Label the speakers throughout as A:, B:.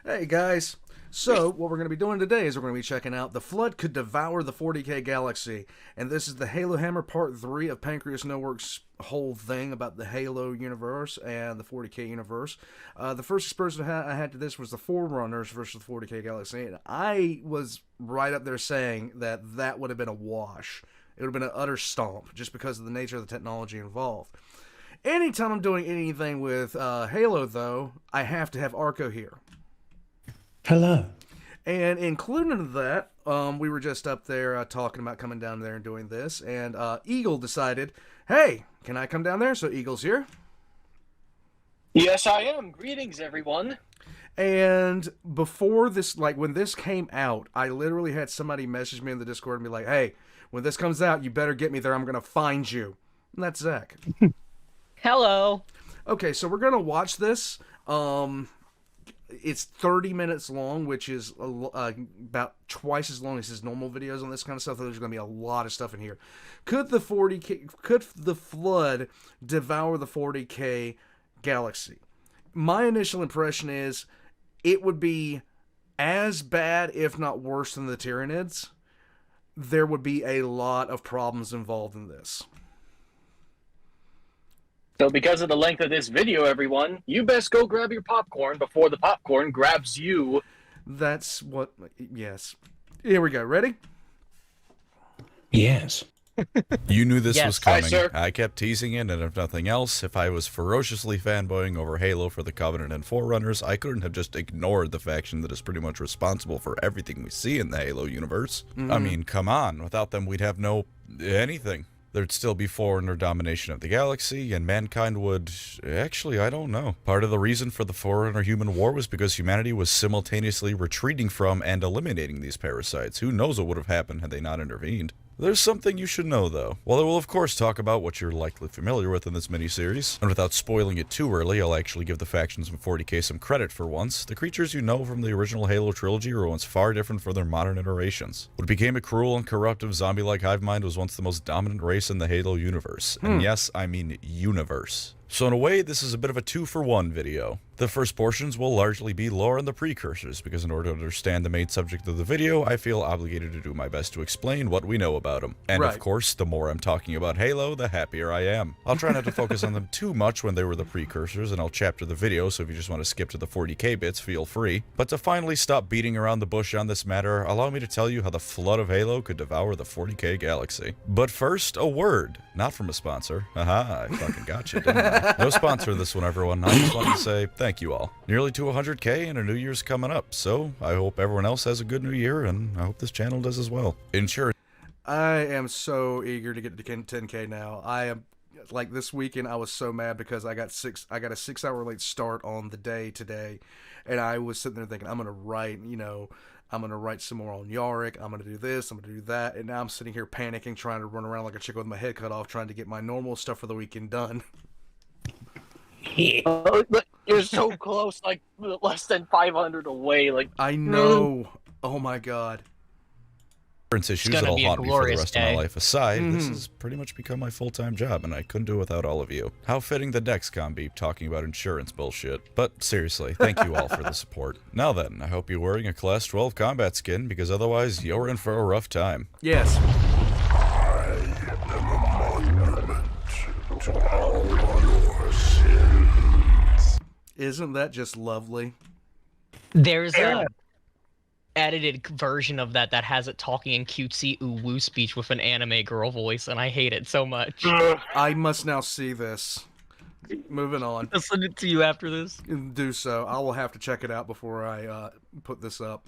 A: Hey guys, so what we're going to be doing today is we're going to be checking out The Flood Could Devour the 40K Galaxy, and this is the Halo Hammer Part 3 of PancreasNoWorks' whole thing about the Halo universe and the 40K universe. The first exposure I had to this was the Forerunners versus the 40K Galaxy, and I was right up there saying that that would have been a wash. It would have been an utter stomp, just because of the nature of the technology involved. Anytime I'm doing anything with Halo, though, I have to have Archo here.
B: Hello.
A: And including that, we were just up there talking about coming down there and doing this, and Eagle decided, hey, can I come down there? So Eagle's here.
C: Yes, I am. Greetings, everyone.
A: And before this, like when this came out, I literally had somebody message me in the Discord and be like, hey, when this comes out, you better get me there. I'm going to find you. And that's Zach.
D: Hello.
A: Okay, so we're going to watch this. It's 30 minutes long, which is about twice as long as his normal videos on this kind of stuff. There's going to be a lot of stuff in here. Could the Flood devour the 40K Galaxy? My initial impression is it would be as bad, if not worse, than the Tyranids. There would be a lot of problems involved in this.
C: So because of the length of this video, everyone, you best go grab your popcorn before the popcorn grabs you.
A: That's what... Yes. Here we go. Ready?
B: Yes.
E: You knew this
D: Yes.
E: was coming.
C: Hi, sir.
E: I kept teasing it, and if nothing else, if I was ferociously fanboying over Halo for the Covenant and Forerunners, I couldn't have just ignored the faction that is pretty much responsible for everything we see in the Halo universe. I mean, come on. Without them, we'd have no... anything. There'd still be Forerunner domination of the galaxy, and mankind would... Actually, I don't know. Part of the reason for the Forerunner-human war was because humanity was simultaneously retreating from and eliminating these parasites. Who knows what would have happened had they not intervened? There's something you should know, though. While I will, of course, talk about what you're likely familiar with in this miniseries, and without spoiling it too early, I'll actually give the factions in 40K some credit for once. The creatures you know from the original Halo trilogy were once far different from their modern iterations. What became a cruel and corruptive zombie-like hive mind was once the most dominant race in the Halo universe. And yes, I mean universe. So in a way, this is a bit of a 2-for-1 video. The first portions will largely be lore and the Precursors, because in order to understand the main subject of the video, I feel obligated to do my best to explain what we know about them. And of course, the more I'm talking about Halo, the happier I am. I'll try not to focus on them too much when they were the Precursors, and I'll chapter the video, so if you just want to skip to the 40K bits, feel free. But to finally stop beating around the bush on this matter, allow me to tell you how the Flood of Halo could devour the 40K Galaxy. But first, a word. Not from a sponsor. Aha, I fucking gotcha, didn't I? No sponsor in this one, everyone. I just wanted to say thank you all. Nearly to 100K and a new year's coming up, so I hope everyone else has a good new year, and I hope this channel does as well. Insurance.
A: I am so eager to get to 10K now. I am, like, this weekend I was so mad because I got a 6-hour late start on the day today, and I was sitting there thinking, I'm gonna write, I'm gonna write some more on Yarick, I'm gonna do this, I'm gonna do that, and now I'm sitting here panicking, trying to run around like a chick with my head cut off, trying to get my normal stuff for the weekend done.
C: Look, you're so close, like less than 500 away. Like
A: I know. Oh my god.
E: Issues that'll haunt me for the rest of my life aside, this has pretty much become my full-time job, and I couldn't do it without all of you. How fitting the Dexcom be talking about insurance bullshit. But seriously, thank you all for the support. Now then, I hope you're wearing a Class 12 combat skin, because otherwise you're in for a rough time.
A: Yes.
F: I am a monument to all your sins.
A: Isn't that just lovely?
D: There's a edited version of that has it talking in cutesy ooh-woo speech with an anime girl voice, and I hate it so much.
A: I must now see this. Moving on.
D: I'll send it to you after this.
A: Do so. I will have to check it out before I put this up.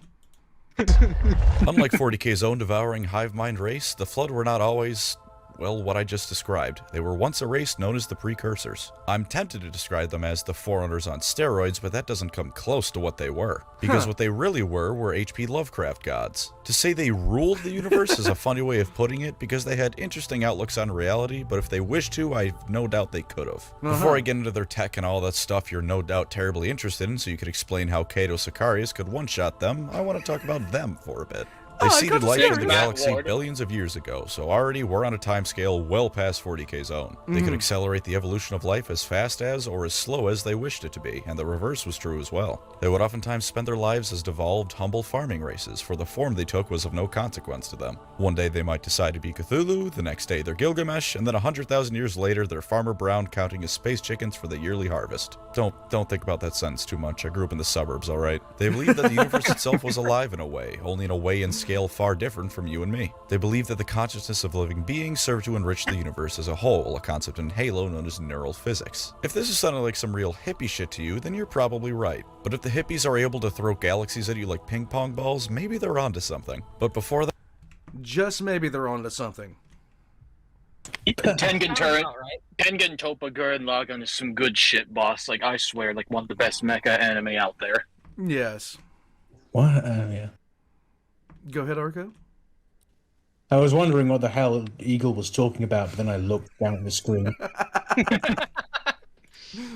E: Unlike 40K's own devouring hive mind race, the Flood were not always... well, what I just described. They were once a race known as the Precursors. I'm tempted to describe them as the Forerunners on steroids, but that doesn't come close to what they were. Because what they really were H.P. Lovecraft gods. To say they ruled the universe is a funny way of putting it, because they had interesting outlooks on reality, but if they wished to, I've no doubt they could have. Before I get into their tech and all that stuff you're no doubt terribly interested in, so you could explain how Cato Sicarius could one-shot them, I want to talk about them for a bit. They
A: I
E: seeded
A: got
E: life
A: scared.
E: in the
C: Matt
E: galaxy
C: Ward.
E: billions of years ago, so already we're on a timescale well past 40K's own. They could accelerate the evolution of life as fast as or as slow as they wished it to be, and the reverse was true as well. They would oftentimes spend their lives as devolved, humble farming races, for the form they took was of no consequence to them. One day they might decide to be Cthulhu, the next day they're Gilgamesh, and then 100,000 years later they're Farmer Brown counting his space chickens for the yearly harvest. Don't think about that sentence too much. I grew up in the suburbs, alright? They believed that the universe itself was alive in a way, only in a way and scale far different from you and me. They believed that the consciousness of living beings served to enrich the universe as a whole, a concept in Halo known as neural physics. If this is sounding like some real hippie shit to you, then you're probably right. But if the hippies are able to throw galaxies at you like ping pong balls, maybe they're onto something. But before that,
A: Just maybe they're onto something.
C: Tengen turret.
D: All right.
C: Tengen Toppa Gurren Lagann is some good shit, boss. Like, I swear, like, one of the best mecha anime out there.
A: Yes.
B: What? Yeah.
A: Go ahead, Archo.
B: I was wondering what the hell Eagle was talking about, but then I looked down at the screen.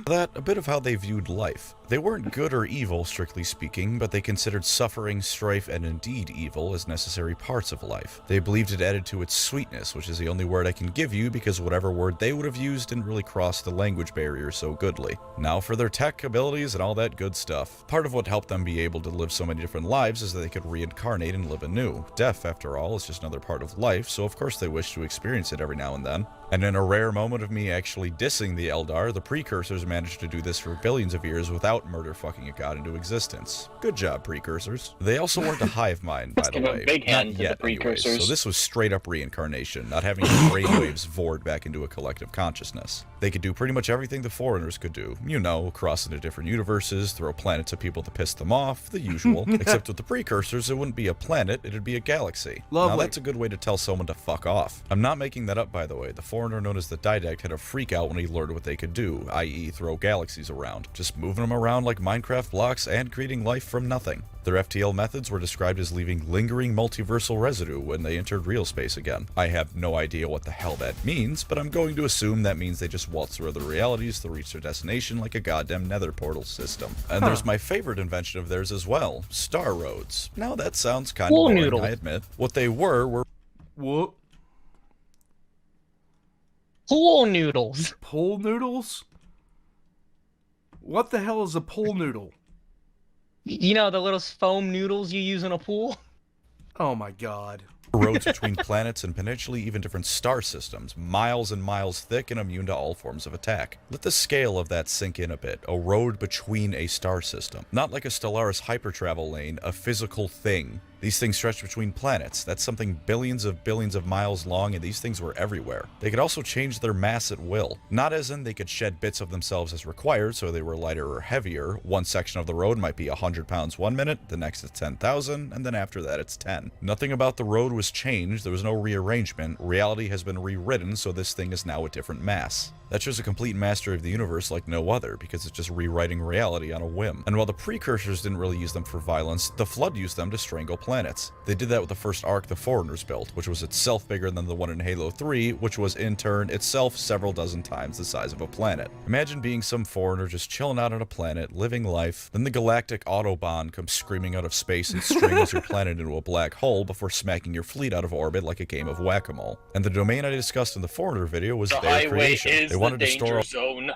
E: a bit of how they viewed life. They weren't good or evil, strictly speaking, but they considered suffering, strife, and indeed evil as necessary parts of life. They believed it added to its sweetness, which is the only word I can give you because whatever word they would have used didn't really cross the language barrier so goodly. Now for their tech abilities and all that good stuff. Part of what helped them be able to live so many different lives is that they could reincarnate and live anew. Death, after all, is just another part of life, so of course they wish to experience it every now and then. And in a rare moment of me actually dissing the Eldar, the Precursors managed to do this for billions of years without murder-fucking a god into existence. Good job, Precursors. They also weren't a hive mind, by
C: Let's
E: the
C: give a
E: way.
C: big hand
E: Not
C: to
E: yet,
C: the
E: anyways.
C: Precursors.
E: So this was straight-up reincarnation, not having your brainwaves vored back into a collective consciousness. They could do pretty much everything the Forerunners could do. You know, cross into different universes, throw planets at people to piss them off, the usual. Except with the Precursors, it wouldn't be a planet, it'd be a galaxy. Now
A: Lovely.
E: that's a good way to tell someone to fuck off. I'm not making that up, by the way. The Foreigner known as the Didact had a freak out when he learned what they could do, i.e. throw galaxies around. Just moving them around like Minecraft blocks and creating life from nothing. Their FTL methods were described as leaving lingering multiversal residue when they entered real space again. I have no idea what the hell that means, but I'm going to assume that means they just waltz through other realities to reach their destination like a goddamn nether portal system. And there's my favorite invention of theirs as well, star roads. Now that sounds kind of
D: Pool
E: boring,
D: noodle.
E: I admit. What they were
A: What?
D: Pool noodles.
A: Pool noodles? What the hell is a pool noodle?
D: You know, the little foam noodles you use in a pool?
A: Oh my god.
E: roads between planets and potentially even different star systems, miles and miles thick and immune to all forms of attack. Let the scale of that sink in a bit. A road between a star system. Not like a Stellaris hypertravel lane, a physical thing. These things stretch between planets. That's something billions of miles long, and these things were everywhere. They could also change their mass at will. Not as in they could shed bits of themselves as required, so they were lighter or heavier. One section of the road might be 100 pounds 1 minute, the next is 10,000, and then after that it's 10. Nothing about the road was changed, there was no rearrangement. Reality has been rewritten, so this thing is now a different mass. That shows a complete mastery of the universe like no other, because it's just rewriting reality on a whim. And while the Precursors didn't really use them for violence, the Flood used them to strangle planets. They did that with the first arc the Forerunners built, which was itself bigger than the one in Halo 3, which was in turn itself several dozen times the size of a planet. Imagine being some foreigner just chilling out on a planet, living life, then the galactic Autobahn comes screaming out of space and strangles your planet into a black hole before smacking your fleet out of orbit like a game of whack-a-mole. And the domain I discussed in the Foreigner video was
C: The
E: their
C: highway
E: creation.
C: is
E: They
C: the
E: wanted to
C: danger
E: store
C: zone.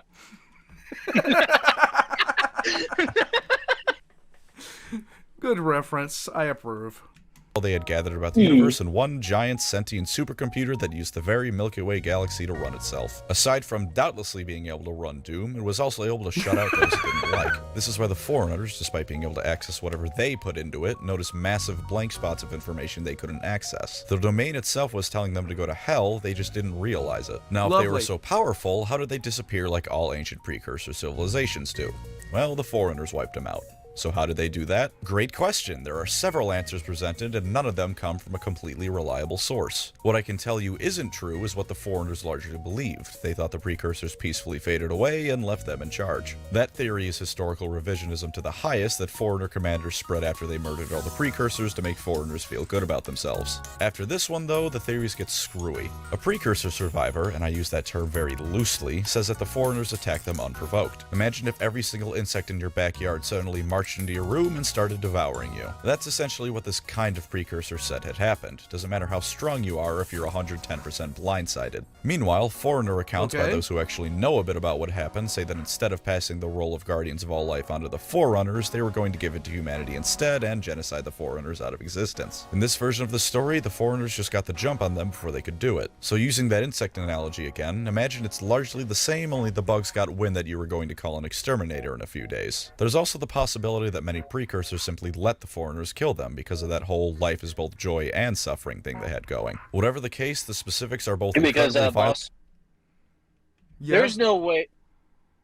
A: Good reference. I approve.
E: all they had gathered about the universe in one giant sentient supercomputer that used the very Milky Way galaxy to run itself. Aside from doubtlessly being able to run Doom, it was also able to shut out those it didn't like. This is why the Forerunners, despite being able to access whatever they put into it, noticed massive blank spots of information they couldn't access. The domain itself was telling them to go to hell, they just didn't realize it. Now, if they were
A: Lovely.
E: so powerful, how did they disappear like all ancient precursor civilizations do? Well, the Forerunners wiped them out. So how did they do that? Great question. There are several answers presented, and none of them come from a completely reliable source. What I can tell you isn't true is what the Foreigners largely believed. They thought the Precursors peacefully faded away and left them in charge. That theory is historical revisionism to the highest that Foreigner commanders spread after they murdered all the Precursors to make Foreigners feel good about themselves. After this one, though, the theories get screwy. A Precursor survivor, and I use that term very loosely, says that the Foreigners attacked them unprovoked. Imagine if every single insect in your backyard suddenly marched marched into your room and started devouring you. That's essentially what this kind of precursor said had happened. Doesn't matter how strong you are if you're 110% blindsided. Meanwhile, Forerunner accounts by those who actually know a bit about what happened say that instead of passing the role of guardians of all life onto the Forerunners, they were going to give it to humanity instead and genocide the Forerunners out of existence. In this version of the story, the Forerunners just got the jump on them before they could do it. So using that insect analogy again, imagine it's largely the same, only the bugs got wind that you were going to call an exterminator in a few days. There's also the possibility that many precursors simply let the Forerunners kill them because of that whole life is both joy and suffering thing they had going. Whatever the case, the specifics are both incredibly
C: boss, there's no way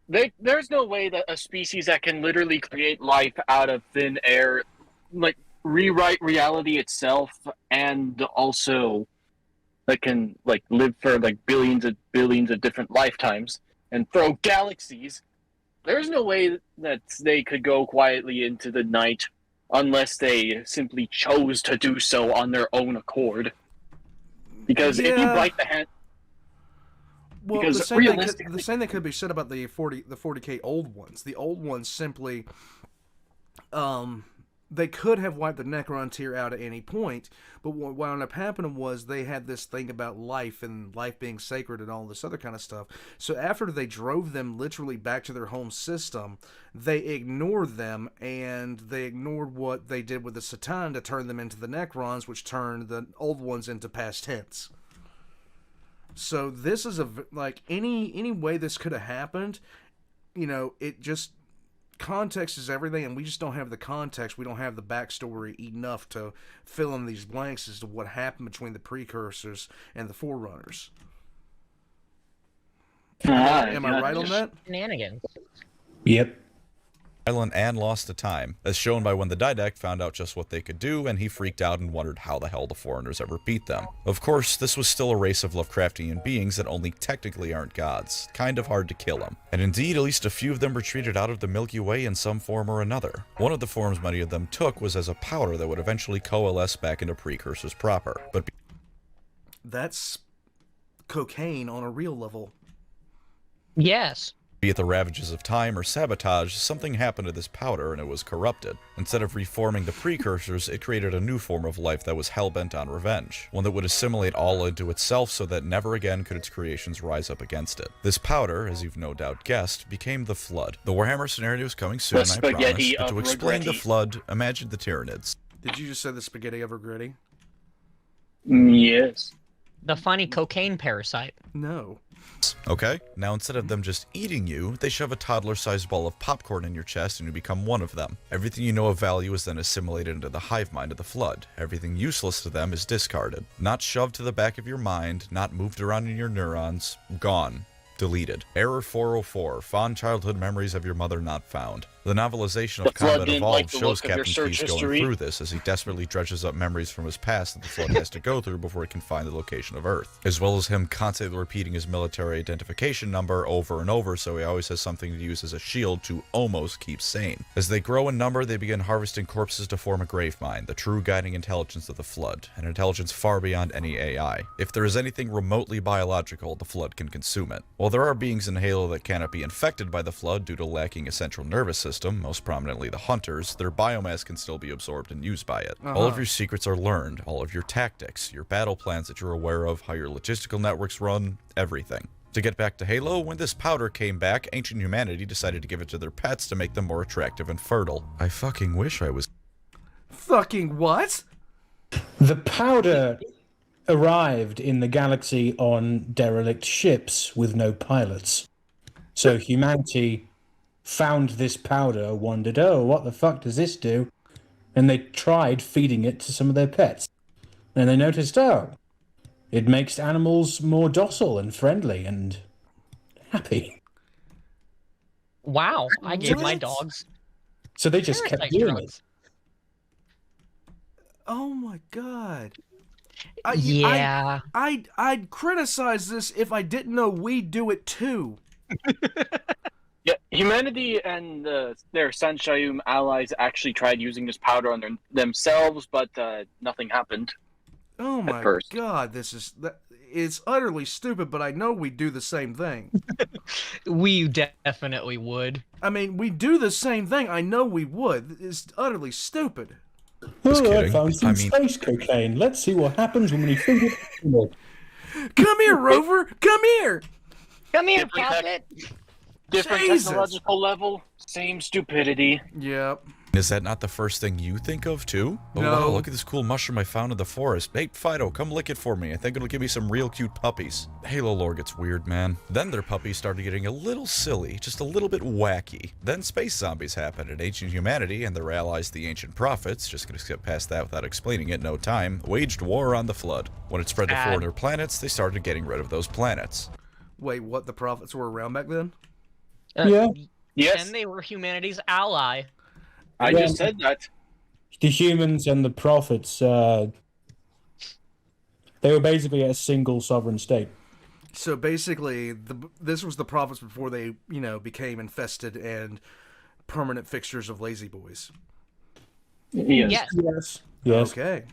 C: there's no way that a species that can literally create life out of thin air, like rewrite reality itself, and also that can like live for like billions of different lifetimes and throw galaxies. There's no way that they could go quietly into the night unless they simply chose to do so on their own accord. Because if you bite the hand,
A: well,
C: because
A: the same thing could be said about the 40K old ones. The old ones simply, they could have wiped the Necron tier out at any point, but what wound up happening was they had this thing about life and life being sacred and all this other kind of stuff. So after they drove them literally back to their home system, they ignored them, and they ignored what they did with the Satan to turn them into the Necrons, which turned the old ones into past tense. So this is like any way this could have happened, you know, it just, context is everything, and we just don't have the context. We don't have the backstory enough to fill in these blanks as to what happened between the Precursors and the Forerunners. Am I right on that?
D: Shenanigans.
B: Yep.
E: Island and lost to time, as shown by when the Didact found out just what they could do, and he freaked out and wondered how the hell the Foreigners ever beat them. Of course, this was still a race of Lovecraftian beings that only technically aren't gods. Kind of hard to kill them. And indeed, at least a few of them retreated out of the Milky Way in some form or another. One of the forms many of them took was as a powder that would eventually coalesce back into Precursors proper. But
A: that's cocaine on a real level.
D: Yes.
E: Be it the ravages of time or sabotage, something happened to this powder and it was corrupted. Instead of reforming the Precursors, it created a new form of life that was hell-bent on revenge, one that would assimilate all into itself so that never again could its creations rise up against it. This powder, as you've no doubt guessed, became the Flood. The Warhammer scenario is coming soon, I promise, but to explain the Flood, imagine the Tyranids.
A: Did you just say the spaghetti of regretty?
C: Yes.
D: The funny cocaine parasite.
A: No.
E: Okay, now instead of them just eating you, they shove a toddler-sized ball of popcorn in your chest and you become one of them. Everything you know of value is then assimilated into the hive mind of the Flood. Everything useless to them is discarded. Not shoved to the back of your mind, not moved around in your neurons, gone. Deleted. Error 404, fond childhood memories of your mother not found. The novelization of Combat Evolved shows Captain Feast going through this as he desperately dredges up memories from his past that the Flood has to go through before it can find the location of Earth, as well as him constantly repeating his military identification number over and over so he always has something to use as a shield to almost keep sane. As they grow in number, they begin harvesting corpses to form a grave mind, the true guiding intelligence of the Flood, an intelligence far beyond any AI. If there is anything remotely biological, the Flood can consume it. While there are beings in Halo that cannot be infected by the Flood due to lacking a central nervous system, most prominently the Hunters, their biomass can still be absorbed and used by it. All of your secrets are learned, all of your tactics, your battle plans that you're aware of, how your logistical networks run, everything. To get back to Halo, when this powder came back, ancient humanity decided to give it to their pets to make them more attractive and fertile. I fucking wish I was...
A: Fucking what?
B: The powder arrived in the galaxy on derelict ships with no pilots. So humanity found this powder, wondered, oh, what the fuck does this do? And they tried feeding it to some of their pets. And they noticed, oh, it makes animals more docile and friendly and happy.
D: Wow, I gave my
A: What?
D: dogs
B: So they just kept
D: parasite
B: doing
D: drugs.
B: it.
A: Oh my god.
D: Yeah.
A: I'd criticize this if I didn't know we do it too.
C: Yeah, humanity and their Sanshayum allies actually tried using this powder on themselves, but nothing happened.
A: Oh my
C: first.
A: god, it's utterly stupid, but I know we do the same thing.
D: We definitely would.
A: I mean, we do the same thing. I know we would. It's utterly stupid.
B: Oh, I
E: kidding.
B: found some
E: I mean-
B: space cocaine. Let's see what happens when we finger it.
A: Come here, Rover. Come here.
D: Come here,
C: Different
D: Puppet.
C: Different
A: Jesus.
C: technological level, same stupidity.
A: Yep.
E: Is that not the first thing you think of, too? Oh,
A: No.
E: wow, look at this cool mushroom I found in the forest. Hey, Fido, come lick it for me. I think it'll give me some real cute puppies. Halo lore gets weird, man. Then their puppies started getting a little silly, just a little bit wacky. Then space zombies happened, and ancient humanity and their allies, the ancient prophets, just gonna skip past that without explaining it, no time, waged war on the Flood. When it spread to
D: Sad.
E: foreigner planets, they started getting rid of those planets.
A: Wait, what? The prophets were around back then?
B: Yeah.
C: Yes,
D: And they were humanity's ally.
C: I just said that.
B: The humans and the prophets, they were basically a single sovereign state.
A: So basically, this was the prophets before they, became infested and permanent fixtures of lazy boys.
C: Yes.
D: Yes.
B: Yes. Yes.
A: Okay.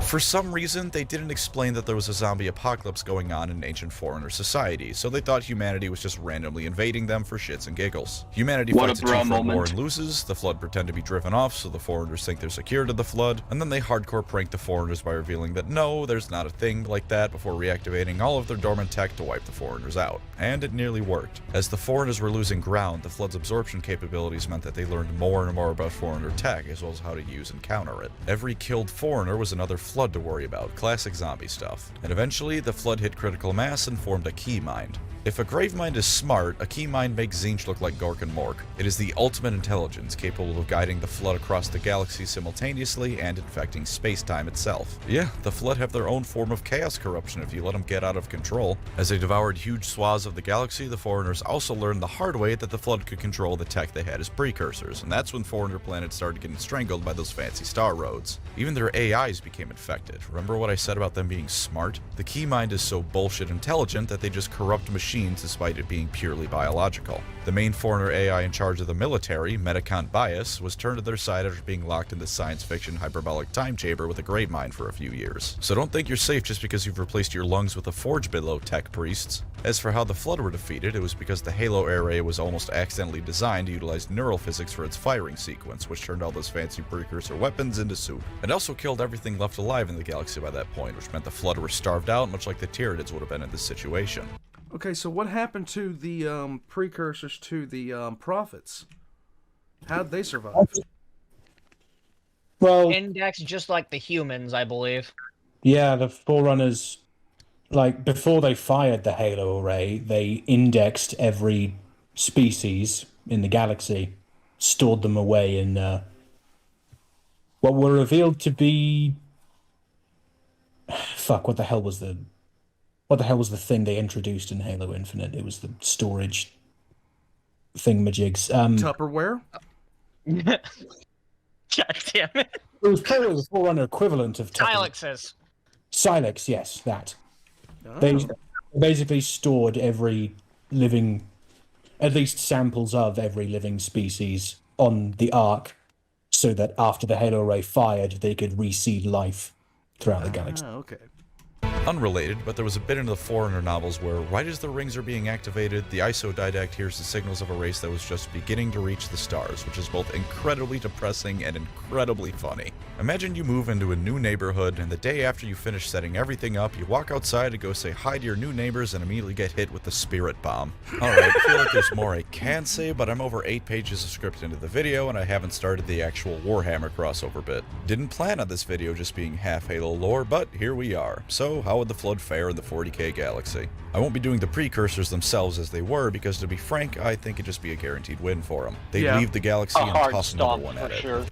E: For some reason, they didn't explain that there was a zombie apocalypse going on in ancient foreigner society, so they thought humanity was just randomly invading them for shits and giggles. Humanity
C: What
E: fights
C: a
E: a
C: bra
E: two-front war
C: moment.
E: and loses, the Flood pretend to be driven off so the foreigners think they're secure to the Flood, and then they hardcore prank the foreigners by revealing that no, there's not a thing like that before reactivating all of their dormant tech to wipe the foreigners out. And it nearly worked. As the foreigners were losing ground, the Flood's absorption capabilities meant that they learned more and more about foreigner tech, as well as how to use and counter it. Every killed foreigner was another Flood to worry about, classic zombie stuff. And eventually, the Flood hit critical mass and formed a key mind. If a grave mind is smart, a key mind makes Tzeentch look like Gork and Mork. It is the ultimate intelligence, capable of guiding the Flood across the galaxy simultaneously and infecting space-time itself. Yeah, the Flood have their own form of chaos corruption if you let them get out of control. As they devoured huge swaths of the galaxy, the foreigners also learned the hard way that the Flood could control the tech they had as precursors, and that's when foreigner planets started getting strangled by those fancy star roads. Even their AIs became infected. Remember what I said about them being smart? The key mind is so bullshit intelligent that they just corrupt machines despite it being purely biological. The main foreigner AI in charge of the military, Metacont Bias, was turned to their side after being locked in the science fiction hyperbolic time chamber with a grave mind for a few years. So don't think you're safe just because you've replaced your lungs with a forge below tech priests. As for how the Flood were defeated, it was because the Halo array was almost accidentally designed to utilize neural physics for its firing sequence, which turned all those fancy precursor weapons into soup. It also killed everything left alive in the galaxy by that point, which meant the Flood were starved out, much like the Tyranids would have been in this situation.
A: Okay, so what happened to the precursors to the prophets? How'd they survive?
B: Well,
D: Index just like the humans, I believe.
B: yeah, the forerunners, like, before they fired the Halo array, they indexed every species in the galaxy, stored them away in what were revealed to be... Fuck, what the hell was the thing they introduced in Halo Infinite? It was the storage thingamajigs.
A: Tupperware?
D: God damn it.
B: It was probably the Forerunner equivalent of
D: Silexes.
B: Silex, yes, that.
A: Oh.
B: They basically stored every living, at least samples of every living species on the Ark, so that after the Halo array fired, they could reseed life throughout the galaxy.
A: Ah, okay.
E: Unrelated, but there was a bit in the Foreigner novels where, right as the rings are being activated, the Isodidact hears the signals of a race that was just beginning to reach the stars, which is both incredibly depressing and incredibly funny. Imagine you move into a new neighborhood, and the day after you finish setting everything up, you walk outside to go say hi to your new neighbors and immediately get hit with the spirit bomb. Alright, I feel like there's more I can say, but I'm over 8 pages of script into the video, and I haven't started the actual Warhammer crossover bit. Didn't plan on this video just being half Halo lore, but here we are. So, how would the Flood fare in the 40k galaxy? I won't be doing the precursors themselves as they were, because to be frank, I think it'd just be a guaranteed win for them. They'd
A: Yeah.
E: leave the galaxy
C: A
E: and
C: hard
E: toss another
C: stomp
E: one
C: for
E: at it.
C: sure.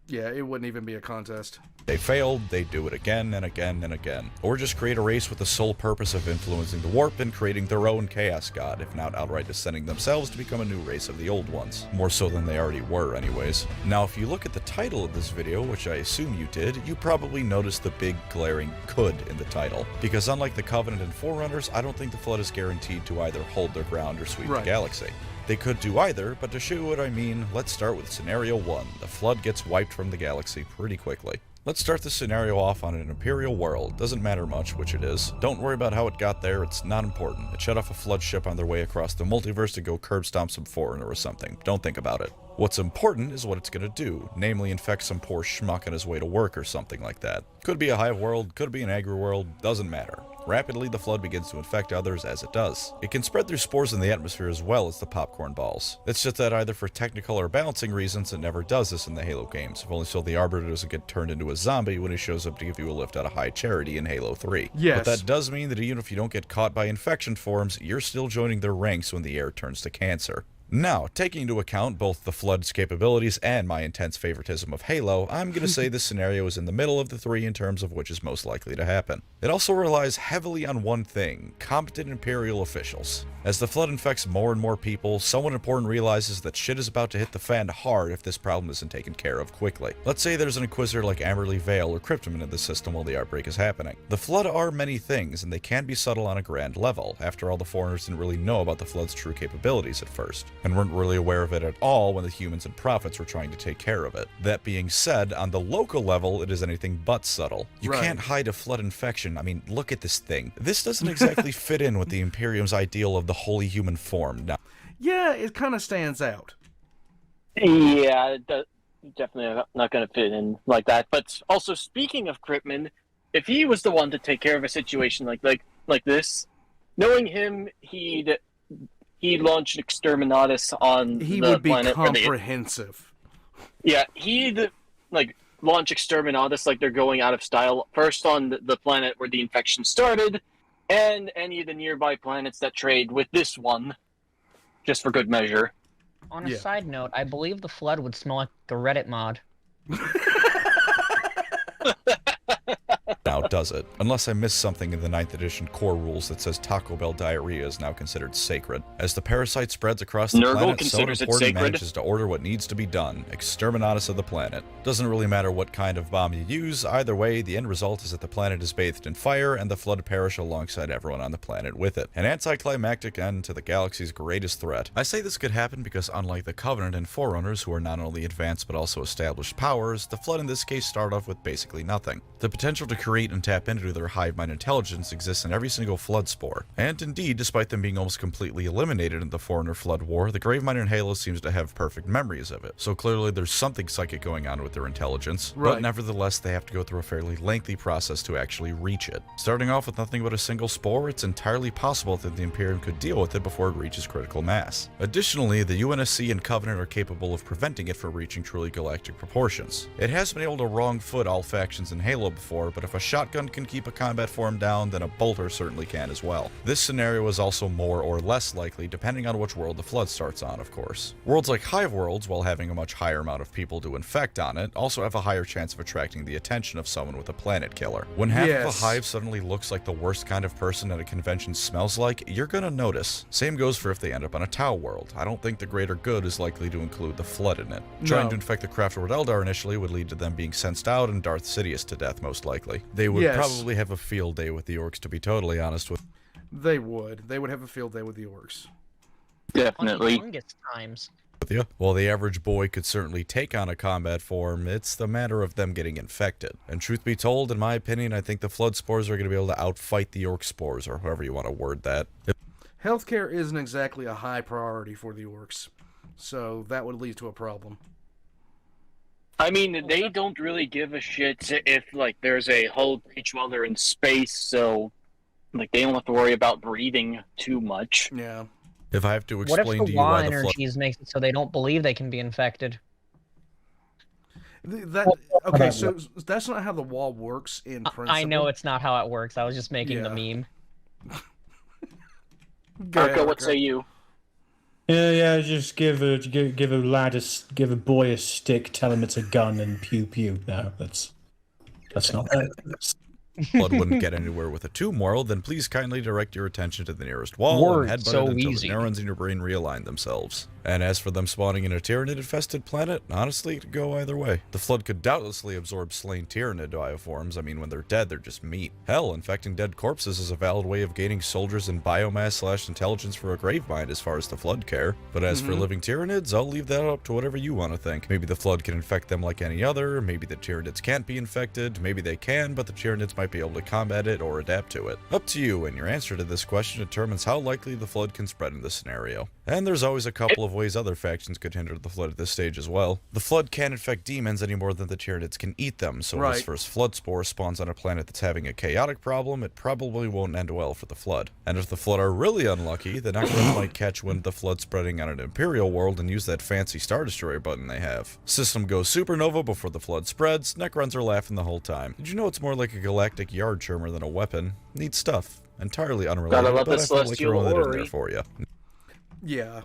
A: Yeah, it wouldn't even be a contest.
E: They failed, they do it again and again and again. Or just create a race with the sole purpose of influencing the warp and creating their own chaos god, if not outright descending themselves to become a new race of the old ones. More so than they already were anyways. Now if you look at the title of this video, which I assume you did, you probably noticed the big glaring could in the title. Because unlike the Covenant and Forerunners, I don't think the Flood is guaranteed to either hold their ground or sweep
A: Right.
E: the galaxy. They could do either, but to show you what I mean, let's start with Scenario 1. The Flood gets wiped from the galaxy pretty quickly. Let's start the scenario off on an Imperial world. Doesn't matter much which it is. Don't worry about how it got there, it's not important. It shut off a flood ship on their way across the multiverse to go curb stomp some foreigner or something. Don't think about it. What's important is what it's gonna do, namely infect some poor schmuck on his way to work or something like that. Could be a hive world, could be an agri world, doesn't matter. Rapidly, the flood begins to infect others as it does. It can spread through spores in the atmosphere as well as the popcorn balls. It's just that either for technical or balancing reasons, it never does this in the Halo games, if only so the Arbiter doesn't get turned into a zombie when he shows up to give you a lift out of high charity in Halo 3.
A: Yes.
E: But that does mean that even if you don't get caught by infection forms, you're still joining their ranks when the air turns to cancer. Now, taking into account both the Flood's capabilities and my intense favoritism of Halo, I'm going to say this scenario is in the middle of the three in terms of which is most likely to happen. It also relies heavily on one thing: competent Imperial officials. As the Flood infects more and more people, someone important realizes that shit is about to hit the fan hard if this problem isn't taken care of quickly. Let's say there's an Inquisitor like Amberly Vale or Cryptoman in the system while the outbreak is happening. The Flood are many things, and they can be subtle on a grand level. After all, the foreigners didn't really know about the Flood's true capabilities at first, and weren't really aware of it at all when the humans and prophets were trying to take care of it. That being said, on the local level, it is anything but subtle. You can't hide a Flood infection. I mean, look at this thing. This doesn't exactly fit in with the Imperium's ideal of the holy human form. Now,
A: yeah, it kind of stands out.
C: Yeah, definitely not going to fit in like that. But also, speaking of Cryptman, if he was the one to take care of a situation like this, knowing him, he'd launch Exterminatus on
A: He
C: the
A: would be
C: planet
A: comprehensive.
C: Yeah, he'd launch Exterminatus like they're going out of style. First on the planet where the infection started, and any of the nearby planets that trade with this one, just for good measure.
D: On a side note, I believe the Flood would smell like a Reddit mod.
E: now, does it? Unless I missed something in the 9th edition core rules that says Taco Bell diarrhea is now considered sacred. As the parasite spreads across the planet, someone important manages to order what needs to be done: Exterminatus of the planet. Doesn't really matter what kind of bomb you use, either way, the end result is that the planet is bathed in fire and the Flood perish alongside everyone on the planet with it. An anticlimactic end to the galaxy's greatest threat. I say this could happen because unlike the Covenant and Forerunners, who are not only advanced but also established powers, the Flood in this case start off with basically nothing. The potential to create and tap into their hive mind intelligence exists in every single Flood spore. And indeed, despite them being almost completely eliminated in the Foreigner Flood War, the Gravemind in Halo seems to have perfect memories of it. So clearly there's something psychic going on with their intelligence, but nevertheless they have to go through a fairly lengthy process to actually reach it. Starting off with nothing but a single spore, it's entirely possible that the Imperium could deal with it before it reaches critical mass. Additionally, the UNSC and Covenant are capable of preventing it from reaching truly galactic proportions. It has been able to wrong foot all factions in Halo before, but if a shotgun can keep a combat form down, then a bolter certainly can as well. This scenario is also more or less likely depending on which world the Flood starts on, of course. Worlds like Hive worlds, while having a much higher amount of people to infect on it, also have a higher chance of attracting the attention of someone with a planet killer. When half of a hive suddenly looks like the worst kind of person at a convention smells like, you're gonna notice. Same goes for if they end up on a Tau world. I don't think the greater good is likely to include the Flood in it. Trying to infect the Crafterwood Eldar initially would lead to them being sensed out and Darth Sidious to death, most likely. They would probably have a field day with the orcs, to be totally honest with.
A: They would. They would have a field day with the orcs.
C: Definitely.
D: Times.
E: While the average boy could certainly take on a combat form, it's the matter of them getting infected. And truth be told, in my opinion, I think the Flood spores are going to be able to outfight the orc spores, or however you want to word that.
A: Healthcare isn't exactly a high priority for the orcs, so that would lead to a problem.
C: I mean, they don't really give a shit if, there's a hull breach while they're in space, so, they don't have to worry about breathing too much.
A: Yeah.
E: If I have to
D: What
E: explain
D: if
E: to
D: the
E: you why
D: Wa
E: the Flood...
D: energies make it so they don't believe they can be infected?
A: Okay, so that's not how the wall works in principle.
D: I know it's not how it works. I was just making the meme.
C: Archo, what say you?
B: Yeah. Just give a boy a stick, tell him it's a gun, and pew pew. No, that's not.
E: Flood wouldn't get anywhere with a tomb world, then please kindly direct your attention to the nearest wall
D: Word,
E: and headbutt
D: so
E: it until
D: easy.
E: the neurons in your brain realign themselves. And as for them spawning in a Tyranid-infested planet, honestly, it could go either way. The Flood could doubtlessly absorb slain Tyranid bioforms. I mean, when they're dead, they're just meat. Hell, infecting dead corpses is a valid way of gaining soldiers and biomass/intelligence for a Gravemind as far as the Flood care. But as for living Tyranids, I'll leave that up to whatever you want to think. Maybe the Flood can infect them like any other, maybe the Tyranids can't be infected, maybe they can, but the Tyranids might be able to combat it or adapt to it. Up to you, and your answer to this question determines how likely the Flood can spread in this scenario. And there's always a couple of ways other factions could hinder the Flood at this stage as well. The Flood can't infect demons any more than the Tyranids can eat them, so if this first Flood spore spawns on a planet that's having a chaotic problem, it probably won't end well for the Flood. And if the Flood are really unlucky, the Necrons might catch wind of the Flood spreading on an Imperial world and use that fancy Star Destroyer button they have. System goes supernova before the Flood spreads, Necrons are laughing the whole time. Did you know it's more like a galactic yard charmer than a weapon? Neat stuff. Entirely unrelated, but I felt like throwing that in there for you.
A: Yeah.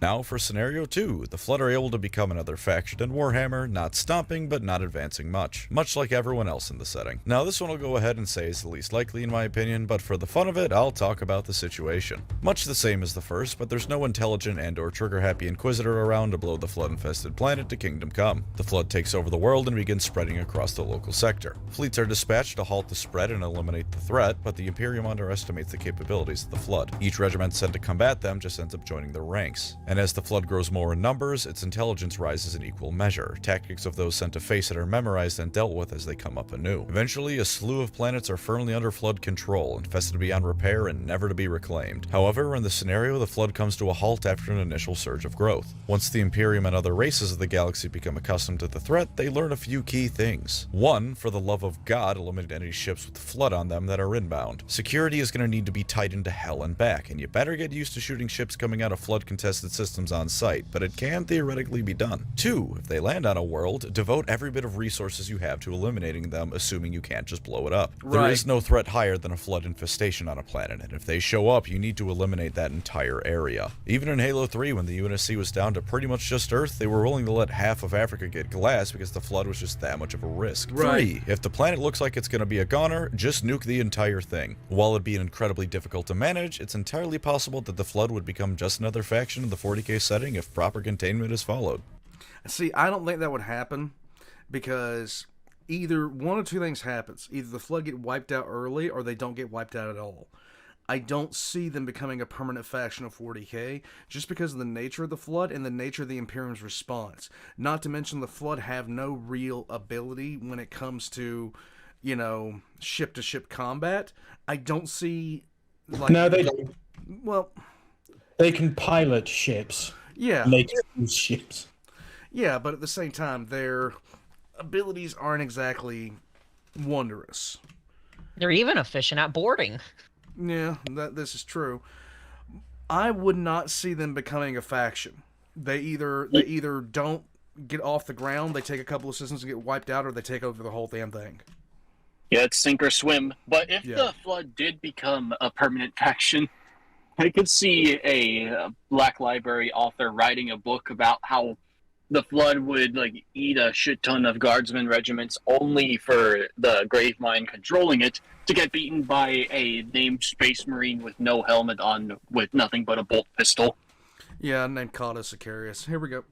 E: Now for scenario 2, the Flood are able to become another faction in Warhammer, not stomping but not advancing much like everyone else in the setting. Now this one I'll go ahead and say is the least likely in my opinion, but for the fun of it, I'll talk about the situation. Much the same as the first, but there's no intelligent and or trigger-happy Inquisitor around to blow the Flood-infested planet to Kingdom Come. The Flood takes over the world and begins spreading across the local sector. Fleets are dispatched to halt the spread and eliminate the threat, but the Imperium underestimates the capabilities of the Flood. Each regiment sent to combat them just ends up joining their ranks. And as the Flood grows more in numbers, its intelligence rises in equal measure. Tactics of those sent to face it are memorized and dealt with as they come up anew. Eventually, a slew of planets are firmly under Flood control, infested beyond repair and never to be reclaimed. However, in the scenario, the Flood comes to a halt after an initial surge of growth. Once the Imperium and other races of the galaxy become accustomed to the threat, they learn a few key things. 1. For the love of God, eliminate any ships with Flood on them that are inbound. Security is going to need to be tightened to hell and back, and you better get used to shooting ships coming out of Flood-contested systems on site, but it can theoretically be done. 2. If they land on a world, devote every bit of resources you have to eliminating them, assuming you can't just blow it up. There is no threat higher than a Flood infestation on a planet, and if they show up, you need to eliminate that entire area. Even in Halo 3, when the UNSC was down to pretty much just Earth, they were willing to let half of Africa get glass because the Flood was just that much of a risk. 3. If the planet looks like it's going to be a goner, just nuke the entire thing. While it'd be incredibly difficult to manage, it's entirely possible that the Flood would become just another faction in the 40k setting if proper containment is followed.
A: See, I don't think that would happen because either one of two things happens. Either the Flood get wiped out early or they don't get wiped out at all. I don't see them becoming a permanent faction of 40k just because of the nature of the Flood and the nature of the Imperium's response. Not to mention the Flood have no real ability when it comes to, you know, ship-to-ship combat. I don't see...
B: No, they don't.
A: Well...
B: They can pilot ships.
A: Yeah.
B: They can use ships.
A: Yeah, but at the same time, their abilities aren't exactly wondrous.
D: They're even efficient at boarding.
A: Yeah, this is true. I would not see them becoming a faction. They either don't get off the ground, they take a couple of systems and get wiped out, or they take over the whole damn thing.
C: Yeah, it's sink or swim. But if the Flood did become a permanent faction, I could see a Black Library author writing a book about how the Flood would eat a shit ton of guardsmen regiments only for the Gravemind controlling it to get beaten by a named Space Marine with no helmet on, with nothing but a bolt pistol.
A: Yeah, named Cauda Sicarius. Here we go.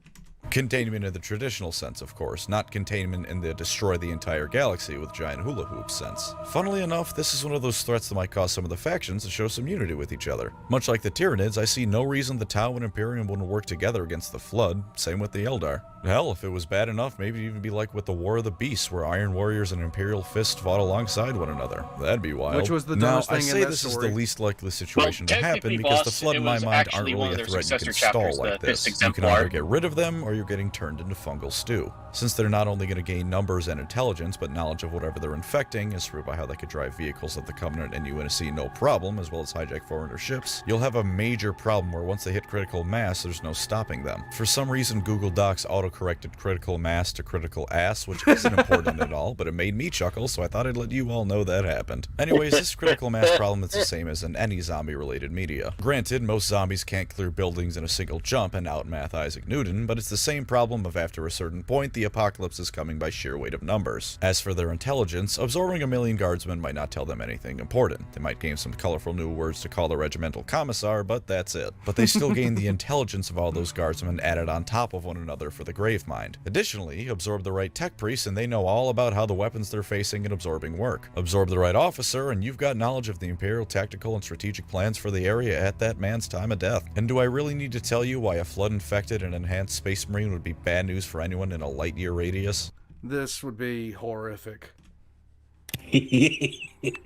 E: Containment in the traditional sense, of course, not containment in the destroy the entire galaxy with giant hula hoop sense. Funnily enough, this is one of those threats that might cause some of the factions to show some unity with each other. Much like the Tyranids, I see no reason the Tau and Imperium wouldn't work together against the Flood, same with the Eldar. Hell, if it was bad enough, maybe it'd even be like with the War of the Beasts, where Iron Warriors and Imperial Fist fought alongside one another. That'd be wild.
A: Which was the dumbest thing in that story.
E: Now, I say this is the least likely situation to happen because the Flood, in my mind, aren't really a threat you can stall like this. You can either get rid of them, or you're getting turned into fungal stew. Since they're not only going to gain numbers and intelligence, but knowledge of whatever they're infecting, as proved by how they could drive vehicles of the Covenant and UNSC no problem, as well as hijack foreigner ships, you'll have a major problem where once they hit critical mass, there's no stopping them. For some reason, Google Docs auto-corrected critical mass to critical ass, which isn't important at all, but it made me chuckle, so I thought I'd let you all know that happened. Anyways, this critical mass problem is the same as in any zombie-related media. Granted, most zombies can't clear buildings in a single jump and outmath Isaac Newton, but it's the same problem of after a certain point, the apocalypse is coming by sheer weight of numbers. As for their intelligence, absorbing 1 million guardsmen might not tell them anything important. They might gain some colorful new words to call the regimental commissar, but that's it. But they still gain the intelligence of all those guardsmen added on top of one another for the Gravemind. Additionally, absorb the right tech priest and they know all about how the weapons they're facing and absorbing work. Absorb the right officer and you've got knowledge of the Imperial tactical and strategic plans for the area at that man's time of death. And do I really need to tell you why a flood-infected and enhanced Space Marine would be bad news for anyone in a light-year radius?
A: This would be horrific.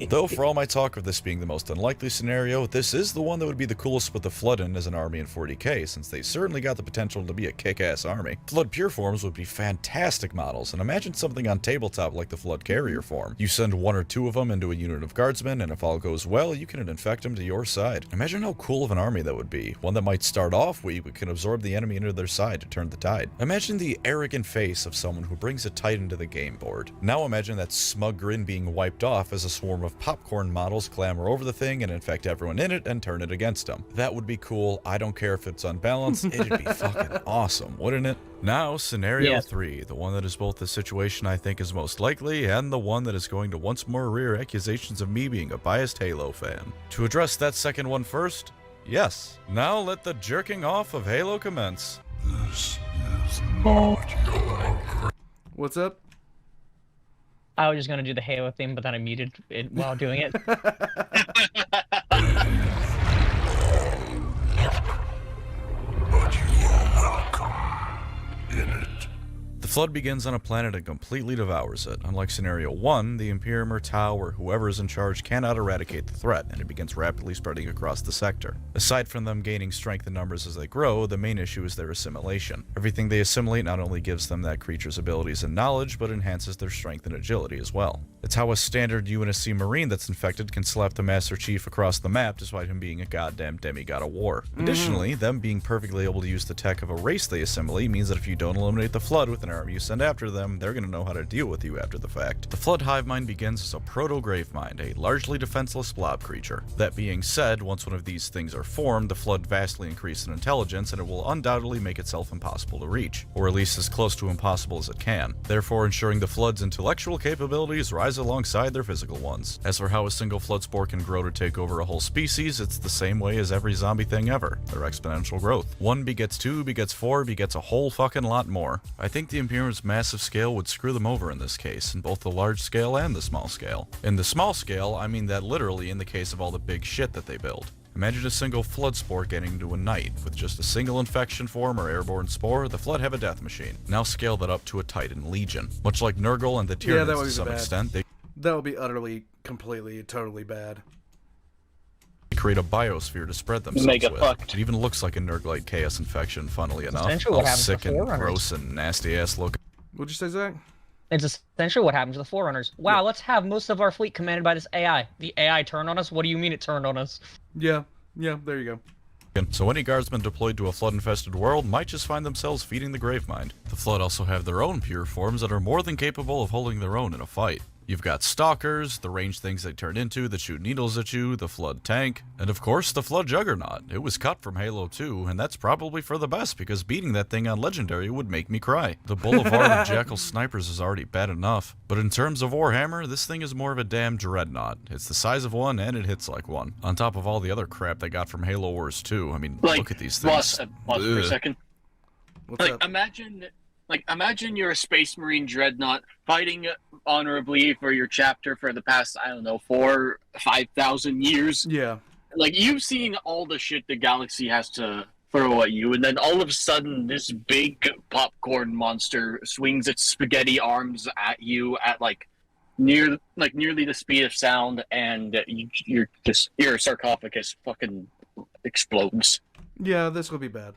E: Though for all my talk of this being the most unlikely scenario, this is the one that would be the coolest to put the Flood in as an army in 40k, since they certainly got the potential to be a kick-ass army. Flood pure forms would be fantastic models, and imagine something on tabletop like the Flood carrier form. You send 1 or 2 of them into a unit of guardsmen, and if all goes well, you can infect them to your side. Imagine how cool of an army that would be, one that might start off weak but can absorb the enemy into their side to turn the tide. Imagine the arrogant face of someone who brings a Titan to the game board. Now imagine that smug grin being wiped off as a swarm of popcorn models clamber over the thing and infect everyone in it and turn it against them. That would be cool. I don't care if it's unbalanced. It'd be fucking awesome, wouldn't it? Now, scenario 3, the one that is both the situation I think is most likely and the one that is going to once more rear accusations of me being a biased Halo fan. To address that second one first, yes. Now let the jerking off of Halo commence.
F: This is not your...
A: What's up?
D: I was just gonna do the Halo theme, but then I muted it while doing it.
F: But you are welcome in it.
E: The Flood begins on a planet and completely devours it. Unlike Scenario 1, the Imperium or Tau or whoever is in charge cannot eradicate the threat, and it begins rapidly spreading across the sector. Aside from them gaining strength in numbers as they grow, the main issue is their assimilation. Everything they assimilate not only gives them that creature's abilities and knowledge, but enhances their strength and agility as well. It's how a standard UNSC Marine that's infected can slap the Master Chief across the map despite him being a goddamn demigod of war. Additionally, them being perfectly able to use the tech of a race they assimilate means that if you don't eliminate the Flood with an army you send after them, they're going to know how to deal with you after the fact. The Flood hive mind begins as a proto-Gravemind, a largely defenseless blob creature. That being said, once one of these things are formed, the Flood vastly increase in intelligence and it will undoubtedly make itself impossible to reach, or at least as close to impossible as it can, therefore ensuring the Flood's intellectual capabilities rise alongside their physical ones. As for how a single Flood spore can grow to take over a whole species, it's the same way as every zombie thing ever, their exponential growth. 1 begets 2, begets 4, begets a whole fucking lot more. I think the Imperium's massive scale would screw them over in this case, in both the large scale and the small scale. In the small scale, I mean that literally in the case of all the big shit that they build. Imagine a single Flood spore getting into a knight. With just a single infection form or airborne spore, the Flood have a death machine. Now scale that up to a Titan Legion. Much like Nurgle and the Tyranids to some extent, they
A: That would be utterly, completely, totally bad.
E: create a biosphere to spread themselves with. It even looks like a Nurglite Chaos infection, funnily enough.
D: Essentially
E: All
D: what happens to
E: sick and
D: Forerunners.
E: gross and nasty ass looking.
A: What'd you say, Zach?
D: It's essentially what happened to the Forerunners. Wow, let's have most of our fleet commanded by this AI. The AI turned on us? What do you mean it turned on us?
A: Yeah, there you go.
E: So any guardsmen deployed to a flood-infested world might just find themselves feeding the Gravemind. The Flood also have their own pure forms that are more than capable of holding their own in a fight. You've got Stalkers, the ranged things they turn into that shoot needles at you, the Flood tank, and of course the Flood Juggernaut. It was cut from Halo 2, and that's probably for the best because beating that thing on Legendary would make me cry. The Boulevard of Jackal Snipers is already bad enough, but in terms of Warhammer, this thing is more of a damn dreadnought. It's the size of one and it hits like one. On top of all the other crap they got from Halo Wars 2, I mean, look at these things.
C: Pause for a second.
A: What's up?
C: Imagine you're a Space Marine dreadnought fighting honorably for your chapter for the past, 5,000 years.
A: Yeah.
C: Like, you've seen all the shit the galaxy has to throw at you, and then all of a sudden this big popcorn monster swings its spaghetti arms at you at nearly the speed of sound, and your sarcophagus fucking explodes.
A: Yeah, this would be bad.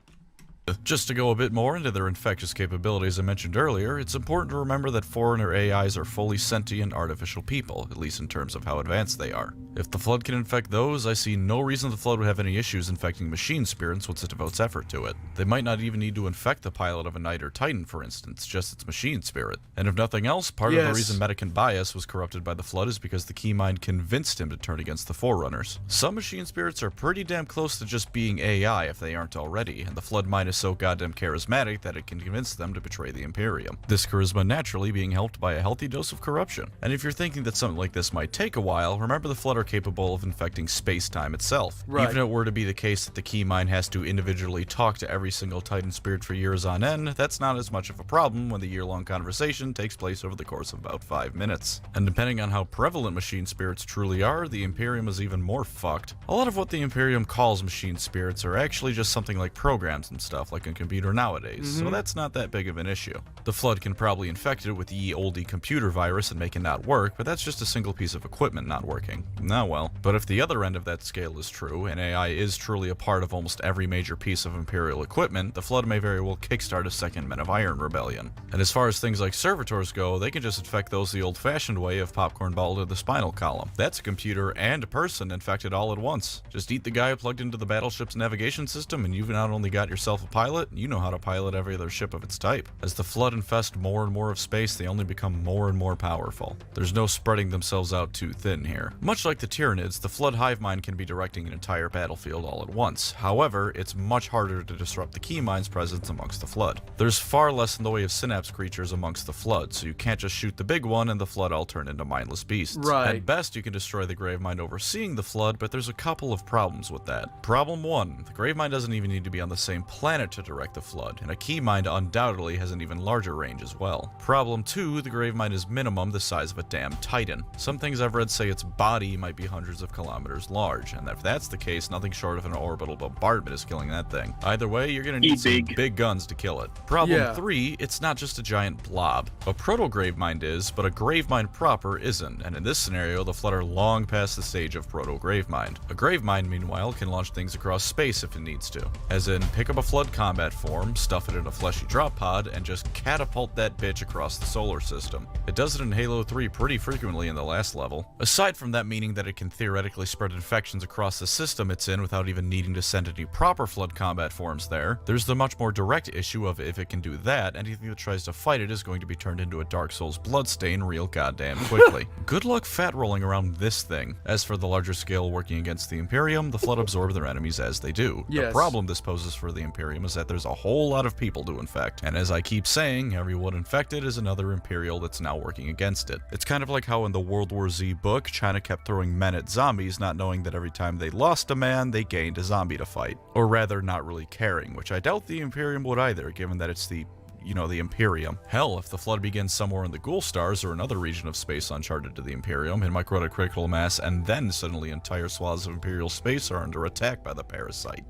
E: Just to go a bit more into their infectious capabilities I mentioned earlier, it's important to remember that Forerunner AIs are fully sentient artificial people, at least in terms of how advanced they are. If the Flood can infect those, I see no reason the Flood would have any issues infecting machine spirits once it devotes effort to it. They might not even need to infect the pilot of a Knight or Titan, for instance, just its machine spirit. And if nothing else, part of the reason Medican Bias was corrupted by the Flood is because the Keymind convinced him to turn against the Forerunners. Some machine spirits are pretty damn close to just being AI if they aren't already, and the Flood mind is so goddamn charismatic that it can convince them to betray the Imperium. This charisma naturally being helped by a healthy dose of corruption. And if you're thinking that something like this might take a while, remember the Flood are capable of infecting space-time itself. Right. Even if it were to be the case that the Keymind has to individually talk to every single Titan spirit for years on end, that's not as much of a problem when the year-long conversation takes place over the course of about 5 minutes. And depending on how prevalent machine spirits truly are, the Imperium is even more fucked. A lot of what the Imperium calls machine spirits are actually just something like programs and stuff, like a computer nowadays, so that's not that big of an issue. The Flood can probably infect it with the ye olde computer virus and make it not work, but that's just a single piece of equipment not working. Now well. But if the other end of that scale is true, and AI is truly a part of almost every major piece of Imperial equipment, the Flood may very well kickstart a second Men of Iron rebellion. And as far as things like servitors go, they can just infect those the old-fashioned way of popcorn ball to the spinal column. That's a computer and a person infected all at once. Just eat the guy plugged into the battleship's navigation system, and you've not only got yourself a pilot, you know how to pilot every other ship of its type. As the Flood infest more and more of space, they only become more and more powerful. There's no spreading themselves out too thin here. Much like the Tyranids, the Flood hive mind can be directing an entire battlefield all at once. However, it's much harder to disrupt the Keymind's presence amongst the Flood. There's far less in the way of synapse creatures amongst the Flood, so you can't just shoot the big one and the Flood all turn into mindless beasts.
A: Right.
E: At best, you can destroy the Gravemind overseeing the Flood, but there's a couple of problems with that. Problem 1, the Gravemind doesn't even need to be on the same planet to direct the Flood, and a Keymind undoubtedly has an even larger range as well. Problem 2, the Gravemind is minimum the size of a damn Titan. Some things I've read say its body might be hundreds of kilometers large, and if that's the case, nothing short of an orbital bombardment is killing that thing. Either way, you're gonna need some big guns to kill it. Problem 3, it's not just a giant blob. A proto-Gravemind is, but a Gravemind proper isn't, and in this scenario, the Flood are long past the stage of proto-Gravemind. A Gravemind, meanwhile, can launch things across space if it needs to. As in, pick up a Flood combat form, stuff it in a fleshy drop pod, and just catapult that bitch across the solar system. It does it in Halo 3 pretty frequently in the last level. Aside from that meaning that it can theoretically spread infections across the system it's in without even needing to send any proper Flood combat forms there, there's the much more direct issue of if it can do that, anything that tries to fight it is going to be turned into a Dark Souls bloodstain real goddamn quickly. Good luck fat rolling around this thing. As for the larger scale working against the Imperium, the Flood absorb their enemies as they do. The problem this poses for the Imperium is that there's a whole lot of people to infect, and as I keep saying, everyone infected is another Imperial that's now working against it. It's kind of like how in the World War Z book, China kept throwing men at zombies, not knowing that every time they lost a man, they gained a zombie to fight. Or rather, not really caring, which I doubt the Imperium would either, given that it's the Imperium. Hell, if the Flood begins somewhere in the Ghoul Stars or another region of space uncharted to the Imperium, it might grow to critical mass, and then suddenly entire swaths of Imperial space are under attack by the parasite.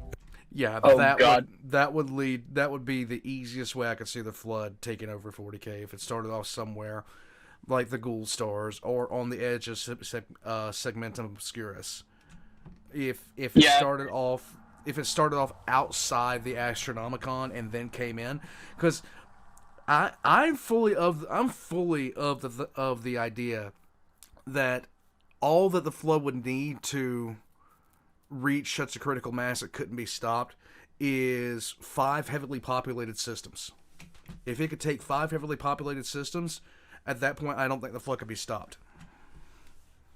A: Yeah, that would be the easiest way I could see the Flood taking over 40K if it started off somewhere like the Ghoul Stars or on the edge of Segmentum Obscurus. If it started off outside the Astronomicon and then came in, because I'm fully of the idea that all that the Flood would need to reach such a critical mass it couldn't be stopped is 5 heavily populated systems. If it could take 5 heavily populated systems, at that point I don't think the Flood could be stopped.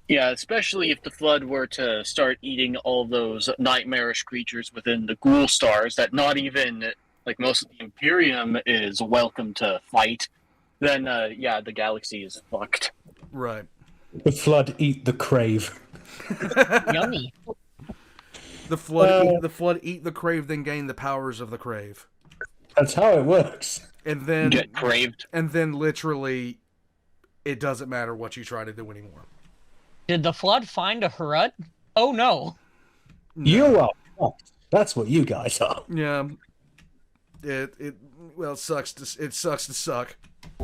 C: Yeah, especially if the Flood were to start eating all those nightmarish creatures within the Ghoul Stars that not even, like, most of the Imperium is welcome to fight, then, the galaxy is fucked.
A: Right.
B: The Flood eat the Crave.
D: Yummy.
A: The Flood eat the Crave, then gain the powers of the Crave.
B: That's how it works.
A: And then
C: get craved. And
A: then literally, it doesn't matter what you try to do anymore.
D: Did the Flood find a Harud? Oh no.
B: You are fucked. That's what you guys are.
A: Yeah. It sucks to suck.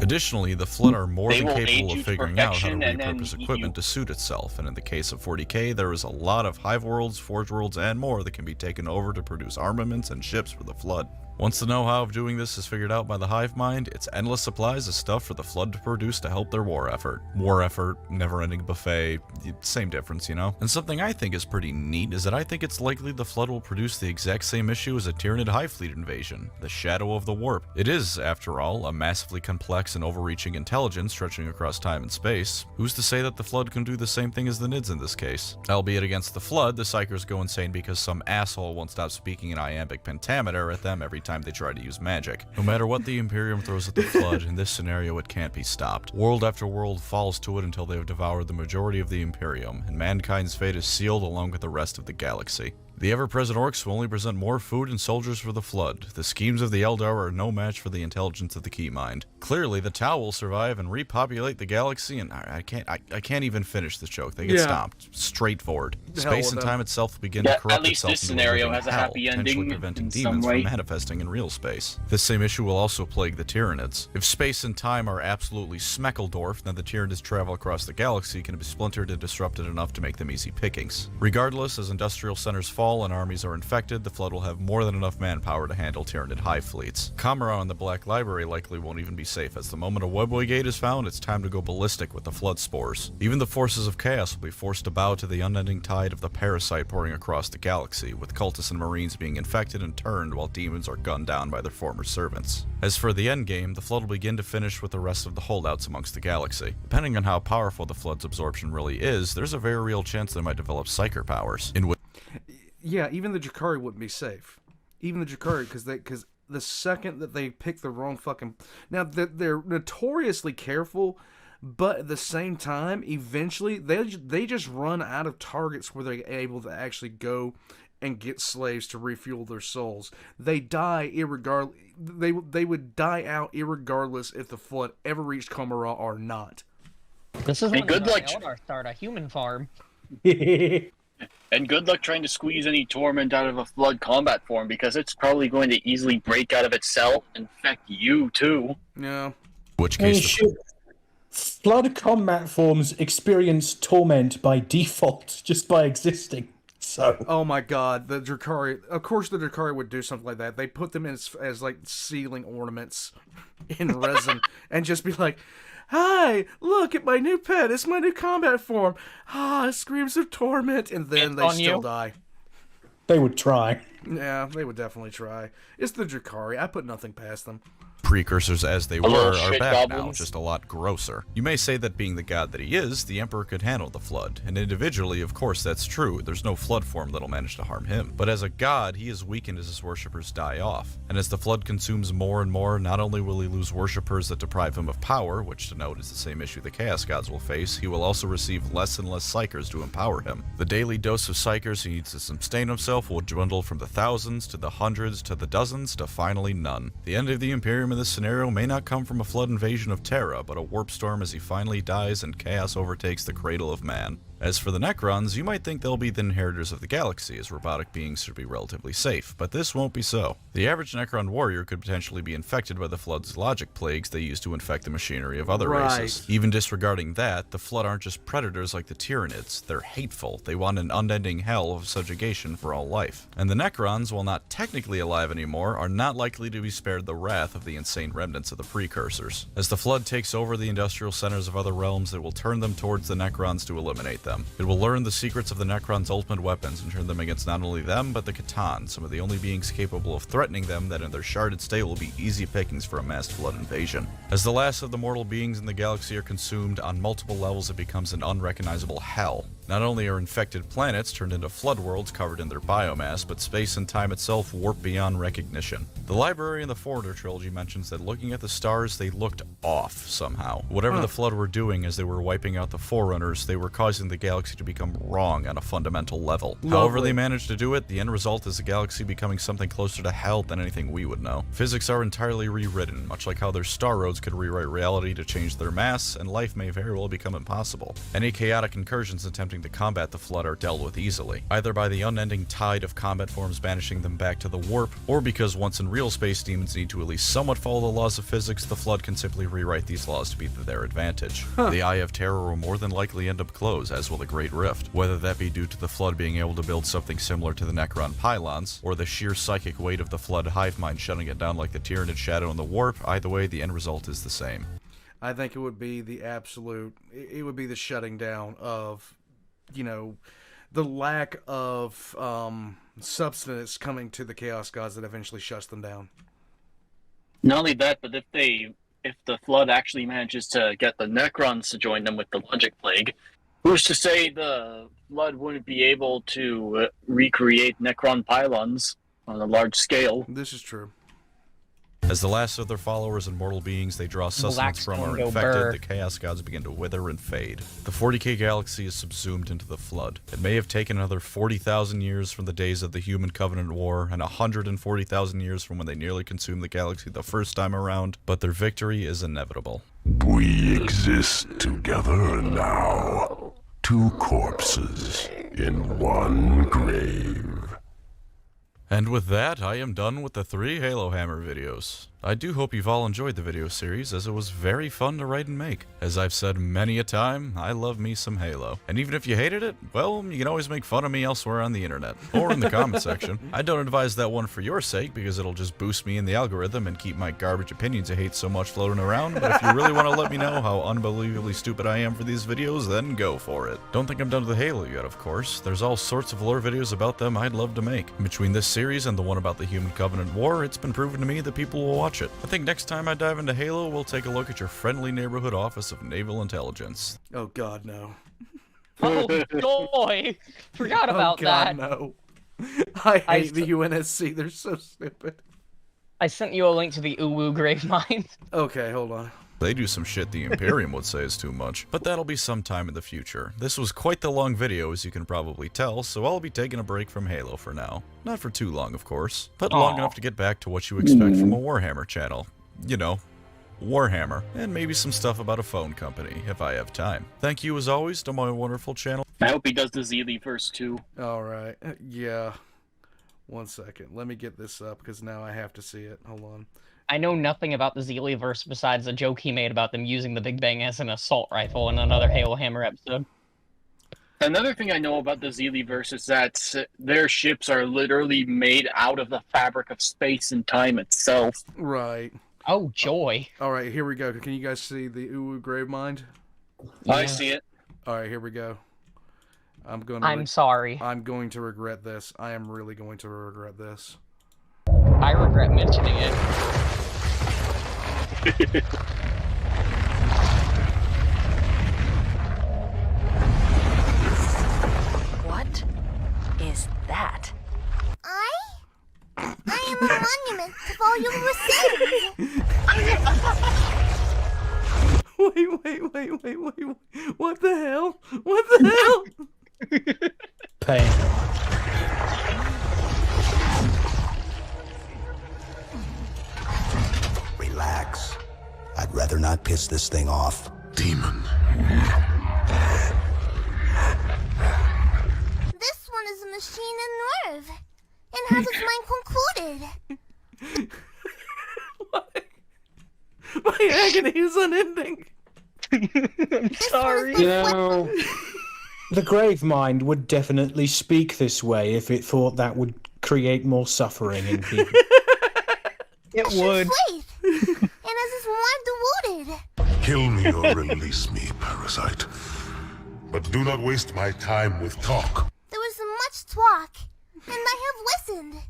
E: Additionally, the Flood are more
C: They
E: than
C: will
E: capable
C: age
E: of
C: you to
E: figuring out how to
C: perfection and then
E: repurpose
C: eat
E: equipment
C: you.
E: to suit itself, and in the case of 40k, there is a lot of hive worlds, forge worlds, and more that can be taken over to produce armaments and ships for the Flood. Once the know-how of doing this is figured out by the hive mind, it's endless supplies of stuff for the Flood to produce to help their war effort. War effort, never-ending buffet, same difference, you know? And something I think is pretty neat is that I think it's likely the Flood will produce the exact same issue as a Tyranid hive fleet invasion, the Shadow of the Warp. It is, after all, a massively complex and overreaching intelligence stretching across time and space. Who's to say that the Flood can do the same thing as the Nids in this case? Albeit against the Flood, the Psychers go insane because some asshole won't stop speaking in iambic pentameter at them every time they try to use magic. No matter what the Imperium throws at the Flood, in this scenario it can't be stopped. World after world falls to it until they have devoured the majority of the Imperium, and mankind's fate is sealed along with the rest of the galaxy. The ever-present orcs will only present more food and soldiers for the Flood. The schemes of the Eldar are no match for the intelligence of the Keymind. Clearly, the Tau will survive and repopulate the galaxy, and I can't even finish this joke. They get stomped. Straightforward. Space and time itself will begin to corrupt
C: at least
E: itself
C: this
E: into a
C: scenario
E: living
C: has a
E: hell,
C: happy
E: potentially
C: ending
E: preventing
C: in some
E: demons from
C: way.
E: manifesting in real space. This same issue will also plague the Tyranids. If space and time are absolutely Smeckledorf, then the Tyranids travel across the galaxy can be splintered and disrupted enough to make them easy pickings. Regardless, as industrial centers fall and armies are infected, the Flood will have more than enough manpower to handle Tyranid hive fleets. Kamara and the Black Library likely won't even be safe, as the moment a Webway Gate is found, it's time to go ballistic with the Flood spores. Even the forces of chaos will be forced to bow to the unending tide of the parasite pouring across the galaxy, with cultists and marines being infected and turned while demons are gunned down by their former servants. As for the endgame, the Flood will begin to finish with the rest of the holdouts amongst the galaxy. Depending on how powerful the Flood's absorption really is, there's a very real chance they might develop Psyker powers, in which
A: Yeah, even the Drakari wouldn't be safe. Even the Drakari, because the second that they pick the wrong fucking... Now, they're notoriously careful, but at the same time, eventually, they just run out of targets where they're able to actually go and get slaves to refuel their souls. They die irregardless. They would die out irregardless if the Flood ever reached Komara or not.
D: This is
C: Hey,
D: when
C: good
D: the
C: luck.
D: Eldar start a human farm.
C: And good luck trying to squeeze any torment out of a Flood combat form, because it's probably going to easily break out of itself and infect you too.
A: Yeah.
E: which
B: I mean,
E: case the
B: shit. Flood combat forms experience torment by default, just by existing. So,
A: Oh my god, the Drakari... Of course the Drakari would do something like that. They put them as like, ceiling ornaments in resin and just be like, "Hi, look at my new pet. It's my new combat form. Ah, screams of torment." And then
D: It's
A: they
D: on
A: still
D: you?
A: die.
B: they would try.
A: Yeah, they would definitely try. It's the Drakari. I put nothing past them.
E: Precursors as they
C: little
E: were are
C: shit
E: back now,
C: goblins.
E: just a lot grosser. You may say that being the god that he is, the Emperor could handle the Flood, and individually, of course, that's true. There's no Flood form that'll manage to harm him. But as a god, he is weakened as his worshippers die off. And as the Flood consumes more and more, not only will he lose worshippers that deprive him of power, which to note is the same issue the Chaos Gods will face, he will also receive less and less Psychers to empower him. The daily dose of Psychers he needs to sustain himself will dwindle from the thousands to the hundreds to the dozens to finally none. The end of the Imperium in this scenario may not come from a Flood invasion of Terra, but a warp storm as he finally dies and chaos overtakes the cradle of man. As for the Necrons, you might think they'll be the inheritors of the galaxy, as robotic beings should be relatively safe, but this won't be so. The average Necron warrior could potentially be infected by the Flood's logic plagues they use to infect the machinery of other
A: Right.
E: races. Even disregarding that, the Flood aren't just predators like the Tyranids, they're hateful. They want an unending hell of subjugation for all life. And the Necrons, while not technically alive anymore, are not likely to be spared the wrath of the insane remnants of the Precursors. As the Flood takes over the industrial centers of other realms, it will turn them towards the Necrons to eliminate them. It will learn the secrets of the Necrons' ultimate weapons and turn them against not only them, but the Catan, some of the only beings capable of threatening them that in their sharded state will be easy pickings for a massed Flood invasion. As the last of the mortal beings in the galaxy are consumed, on multiple levels it becomes an unrecognizable hell. Not only are infected planets turned into flood worlds covered in their biomass, but space and time itself warp beyond recognition. The library in the Forerunner trilogy mentions that looking at the stars, they looked off somehow. Whatever the Flood were doing as they were wiping out the Forerunners, they were causing the the galaxy to become wrong on a fundamental level. However they manage to do it, the end result is the galaxy becoming something closer to hell than anything we would know. Physics are entirely rewritten, much like how their star roads could rewrite reality to change their mass, and life may very well become impossible. Any chaotic incursions attempting to combat the Flood are dealt with easily, either by the unending tide of combat forms banishing them back to the warp, or because once in real space, demons need to at least somewhat follow the laws of physics, the Flood can simply rewrite these laws to be to their advantage. The Eye of Terror will more than likely end up closed, as will the Great Rift, whether that be due to the Flood being able to build something similar to the Necron pylons, or the sheer psychic weight of the Flood hive mind shutting it down like the Tyranid Shadow in the Warp. Either way, the end result is the same.
A: I think it would be the absolute, it would be the shutting down of, you know, the lack of substance coming to the Chaos Gods that eventually shuts them down.
C: Not only that, but if the Flood actually manages to get the Necrons to join them with the Logic Plague, who's to say the Flood wouldn't be able to recreate Necron pylons on a large scale?
A: This is true.
E: As the last of their followers and mortal beings they draw sustenance from are infected, the Chaos Gods begin to wither and fade. The 40K galaxy is subsumed into the Flood. It may have taken another 40,000 years from the days of the Human Covenant War, and 140,000 years from when they nearly consumed the galaxy the first time around, but their victory is inevitable.
F: We exist together now. Two corpses in one grave.
E: And with that, I am done with the 3 Halo Hammer videos. I do hope you've all enjoyed the video series, as it was very fun to write and make. As I've said many a time, I love me some Halo. And even if you hated it, well, you can always make fun of me elsewhere on the internet, or in the comment section. I don't advise that one for your sake, because it'll just boost me in the algorithm and keep my garbage opinions I hate so much floating around, but if you really want to let me know how unbelievably stupid I am for these videos, then go for it. Don't think I'm done with Halo yet, of course. There's all sorts of lore videos about them I'd love to make. Between this series and the one about the Human Covenant War, it's been proven to me that people will watch it. I think next time I dive into Halo, we'll take a look at your friendly neighborhood office of naval intelligence.
A: Oh god, no.
D: Oh boy, forgot about
A: oh god,
D: that.
A: no. I hate the UNSC, they're so stupid.
D: I sent you a link to the Uwu grave mine.
A: Okay, hold on.
E: They do some shit the Imperium would say is too much, but that'll be sometime in the future. This was quite the long video, as you can probably tell, so I'll be taking a break from Halo for now. Not for too long, of course, but long enough to get back to what you expect from a Warhammer channel. You know, Warhammer, and maybe some stuff about a phone company, if I have time. Thank you, as always, to my wonderful channel.
C: I hope he does the Zealy-verse too.
A: Alright, yeah. 1 second, let me get this up, because now I have to see it. Hold on.
D: I know nothing about the Zealy-verse besides the joke he made about them using the Big Bang as an assault rifle in another Halo Hammer episode.
C: Another thing I know about the Zealy-verse is that their ships are literally made out of the fabric of space and time itself.
A: Right.
D: Oh, joy.
A: Alright, here we go. Can you guys see the Uwu Gravemind?
C: I see it.
A: Alright, here we go.
D: I'm sorry.
A: I'm going to regret this. I am really going to regret this.
D: I regret mentioning it.
G: What is that? I am a monument to all your sins.
A: Wait. What the hell? What the hell?
B: Pain.
H: Relax. I'd rather not piss this thing off.
F: Demon.
G: This one is a machine and nerve, and has its mind concluded.
A: What? My agony is unending.
D: I'm sorry.
B: You know, the grave mind would definitely speak this way if it thought that would create more suffering in people.
D: It would.
G: Faith, and as its mind deluded.
F: Kill me or release me, parasite. But do not waste my time with talk.
G: There was much talk, and I have listened.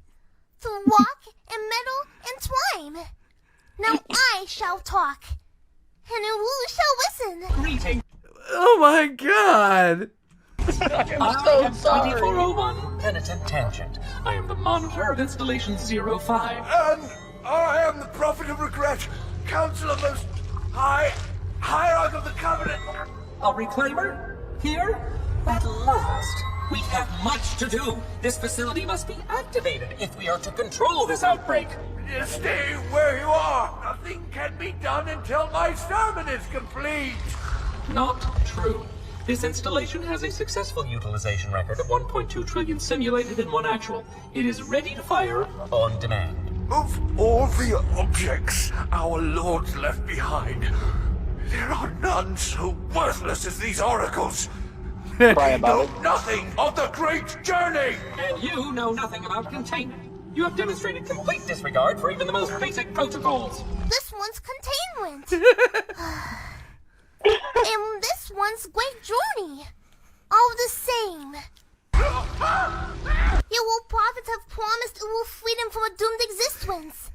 G: To walk and meddle and twine. Now I shall talk, and who shall listen?
I: Greeting.
A: Oh my god!
D: I'm so sorry.
I: 2401 Penitent Tangent. I am the monitor of Installation 05.
J: And I am the Prophet of Regret, Council of Most High, Hierarch of the Covenant.
I: A reclaimer? Here? battle-lust. We have much to do. This facility must be activated if we are to control this outbreak.
J: Stay where you are. Nothing can be done until my sermon is complete.
I: Not true. This installation has a successful utilization record of 1.2 trillion simulated and 1 actual. It is ready to fire on demand.
J: Of all the objects our lords left behind, there are none so worthless as these oracles. They know nothing of the great journey.
I: And you know nothing about containment. You have demonstrated complete disregard for even the most basic protocols.
G: This one's containment. And this one's great journey. All the same. Your prophets have promised Uwu freedom from a doomed existence.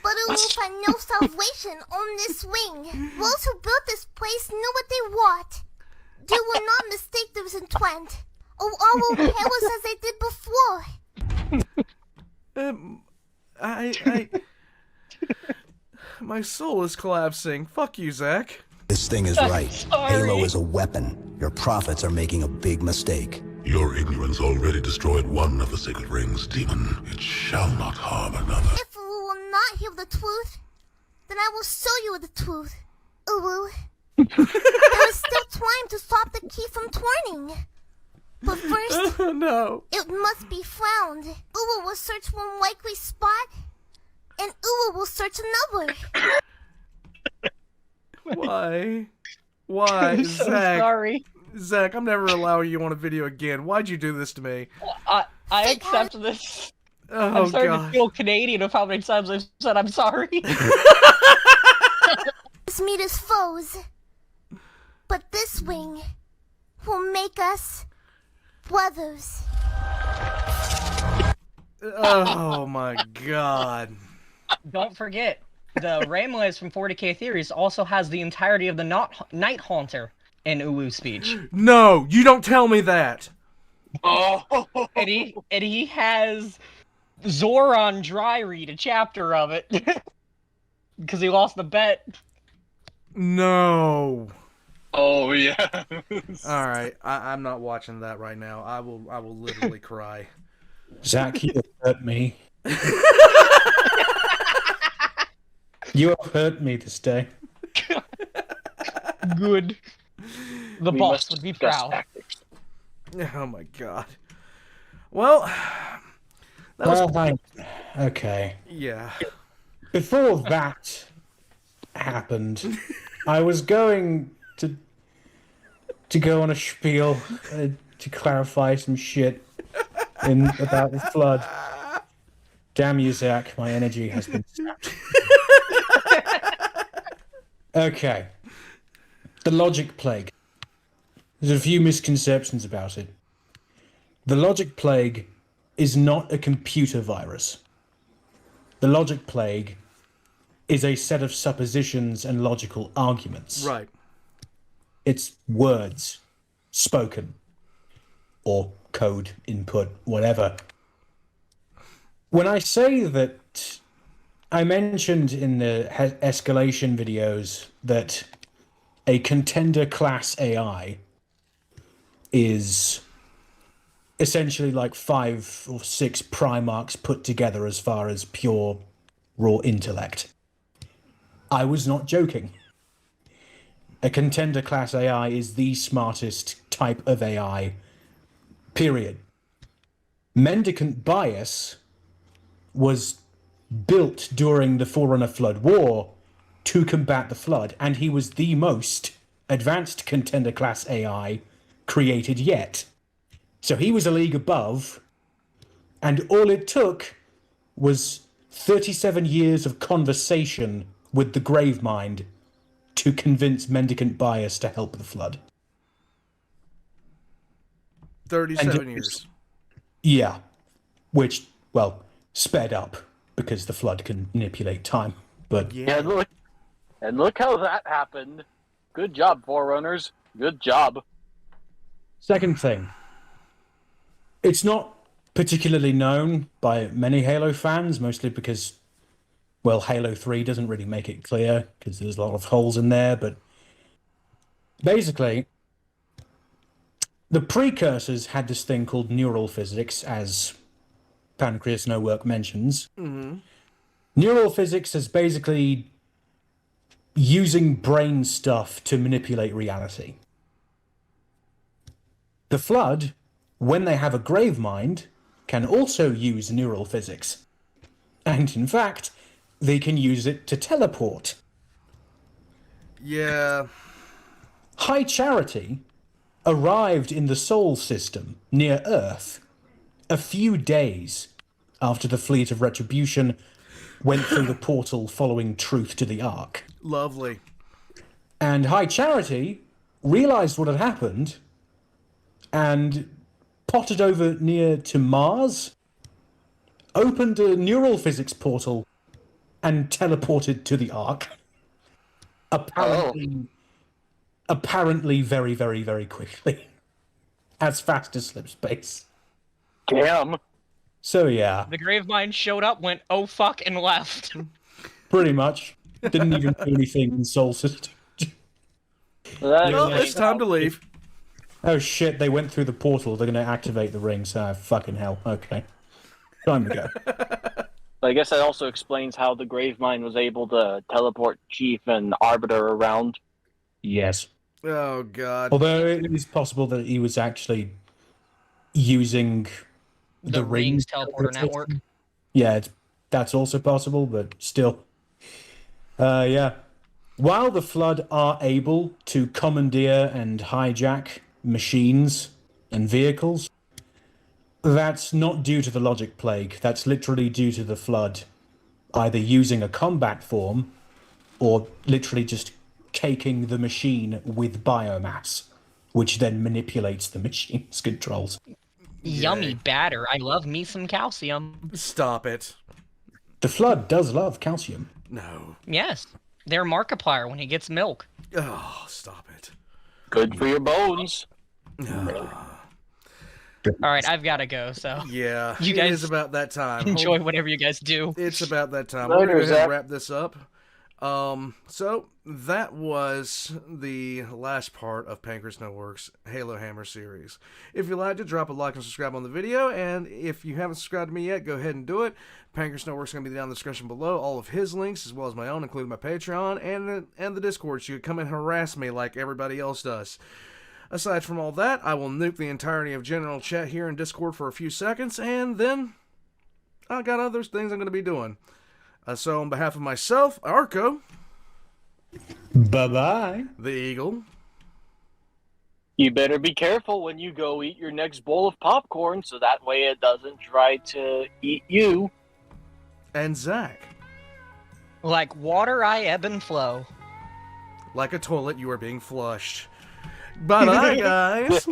G: But Uwu find no salvation on this wing. Those who built this place knew what they want. They will not mistake this intent. Or all will perish as they did before.
A: My soul is collapsing. Fuck you, Zach.
H: This thing is right. Halo is a weapon. Your prophets are making a big mistake.
F: Your ignorance already destroyed one of the sacred rings, demon. It shall not harm another.
G: If Uwu will not hear the truth, then I will show you the truth. Uwu. There is still time to stop the key from turning. But first,
A: no.
G: It must be found. Uwu will search one likely spot, and Uwu will search another.
A: Why? Why,
D: I'm so
A: Zach?
D: sorry.
A: Zach, I'm never allowing you on a video again. Why'd you do this to me?
D: I accept this.
A: Oh,
D: I'm starting
A: God.
D: to feel Canadian of how many times I've said I'm sorry.
G: Let's meet as foes. But this wing will make us brothers.
A: Oh my God.
D: Don't forget, the Ramles from 40k Theories also has the entirety of the Night Haunter in Uwu speech.
A: No, you don't tell me that.
C: Oh,
D: And he has Zoran dry read a chapter of it. Because he lost the bet.
A: No.
C: oh yeah.
A: All right, I'm not watching that right now. I will literally cry.
B: Zach, you have hurt me. You have hurt me this day.
D: Good. The
C: We
D: boss
C: must
D: would be
C: discuss
D: proud.
C: tactics.
A: Oh my God. Well, that was
B: Okay.
A: yeah.
B: Before that happened, I was going to go on a spiel to clarify some shit about the flood. Damn you, Zach. My energy has been sapped. Okay. The logic plague. There's a few misconceptions about it. The logic plague is not a computer virus. The logic plague is a set of suppositions and logical arguments.
A: Right.
B: It's words spoken or code input, whatever. When I say that, I mentioned in the escalation videos that a contender class AI is essentially like 5 or 6 Primarchs put together as far as pure raw intellect. I was not joking. A contender class AI is the smartest type of AI, period. Mendicant bias was built during the Forerunner Flood War to combat the Flood, and he was the most advanced contender class AI created yet. So he was a league above, and all it took was 37 years of conversation with the Gravemind to convince Mendicant Bias to help the Flood.
A: 37 years.
B: Yeah. Which, well, sped up because the Flood can manipulate time. But
C: Yeah, and look how that happened. Good job, Forerunners. Good job.
B: second thing, it's not particularly known by many Halo fans, mostly because, well, Halo 3 doesn't really make it clear because there's a lot of holes in there, but basically, The Precursors had this thing called neural physics, as PancreasNoWork mentions.
A: Mm-hmm.
B: Neural physics is basically using brain stuff to manipulate reality. The Flood, when they have a grave mind, can also use neural physics. And in fact, they can use it to teleport.
A: Yeah.
B: High Charity arrived in the Sol system near Earth a few days after the Fleet of Retribution went through the portal following Truth to the Ark.
A: Lovely.
B: And High Charity realized what had happened and potted over near to Mars, opened a neural physics portal, and teleported to the Ark. Apparently very, very, very quickly. As fast as slip space.
C: Damn.
B: So yeah.
D: The Gravemind showed up, went, oh fuck, and left.
B: Pretty much. Didn't even do anything in Sol System.
A: Well, it's time to leave.
B: Oh shit, they went through the portal. They're going to activate the rings. Ah, fucking hell. Okay. Time to go.
C: I guess that also explains how the Gravemind was able to teleport Chief and Arbiter around.
B: Yes.
A: Oh, God.
B: Although it is possible that he was actually using
D: the rings teleporter network.
B: Yeah, that's also possible, but still. Yeah. While the Flood are able to commandeer and hijack machines and vehicles, that's not due to the logic plague. That's literally due to the Flood either using a combat form or literally just caking the machine with biomass, which then manipulates the machine's controls.
D: Yummy batter. I love me some calcium.
A: Stop it.
B: The Flood does love calcium.
A: No.
D: Yes. They're Markiplier when he gets milk.
A: Oh, stop it.
C: Good for your bones.
D: All right, I've got to go, so...
A: Yeah,
D: you guys
A: it is about that time.
D: Enjoy whatever you guys do.
A: It's about that time.
C: Later,
A: We're going to
C: Zach.
A: wrap this up. So that was the last part of PancreasNoWorks Halo Hammer series. If you liked it, drop a like and subscribe on the video, and if you haven't subscribed to me yet, go ahead and do it. PancreasNoWorks is going to be down in the description below. All of his links, as well as my own, including my Patreon and the Discord, so you can come and harass me like everybody else does. Aside from all that, I will nuke the entirety of general chat here in Discord for a few seconds, and then I got other things I'm going to be doing. So on behalf of myself, Archo,
B: Bye-bye.
A: the Eagle,
C: You better be careful when you go eat your next bowl of popcorn, so that way it doesn't try to eat you.
A: and Zach.
D: Like water, I ebb and flow.
A: Like a toilet, you are being flushed. Bye-bye, guys.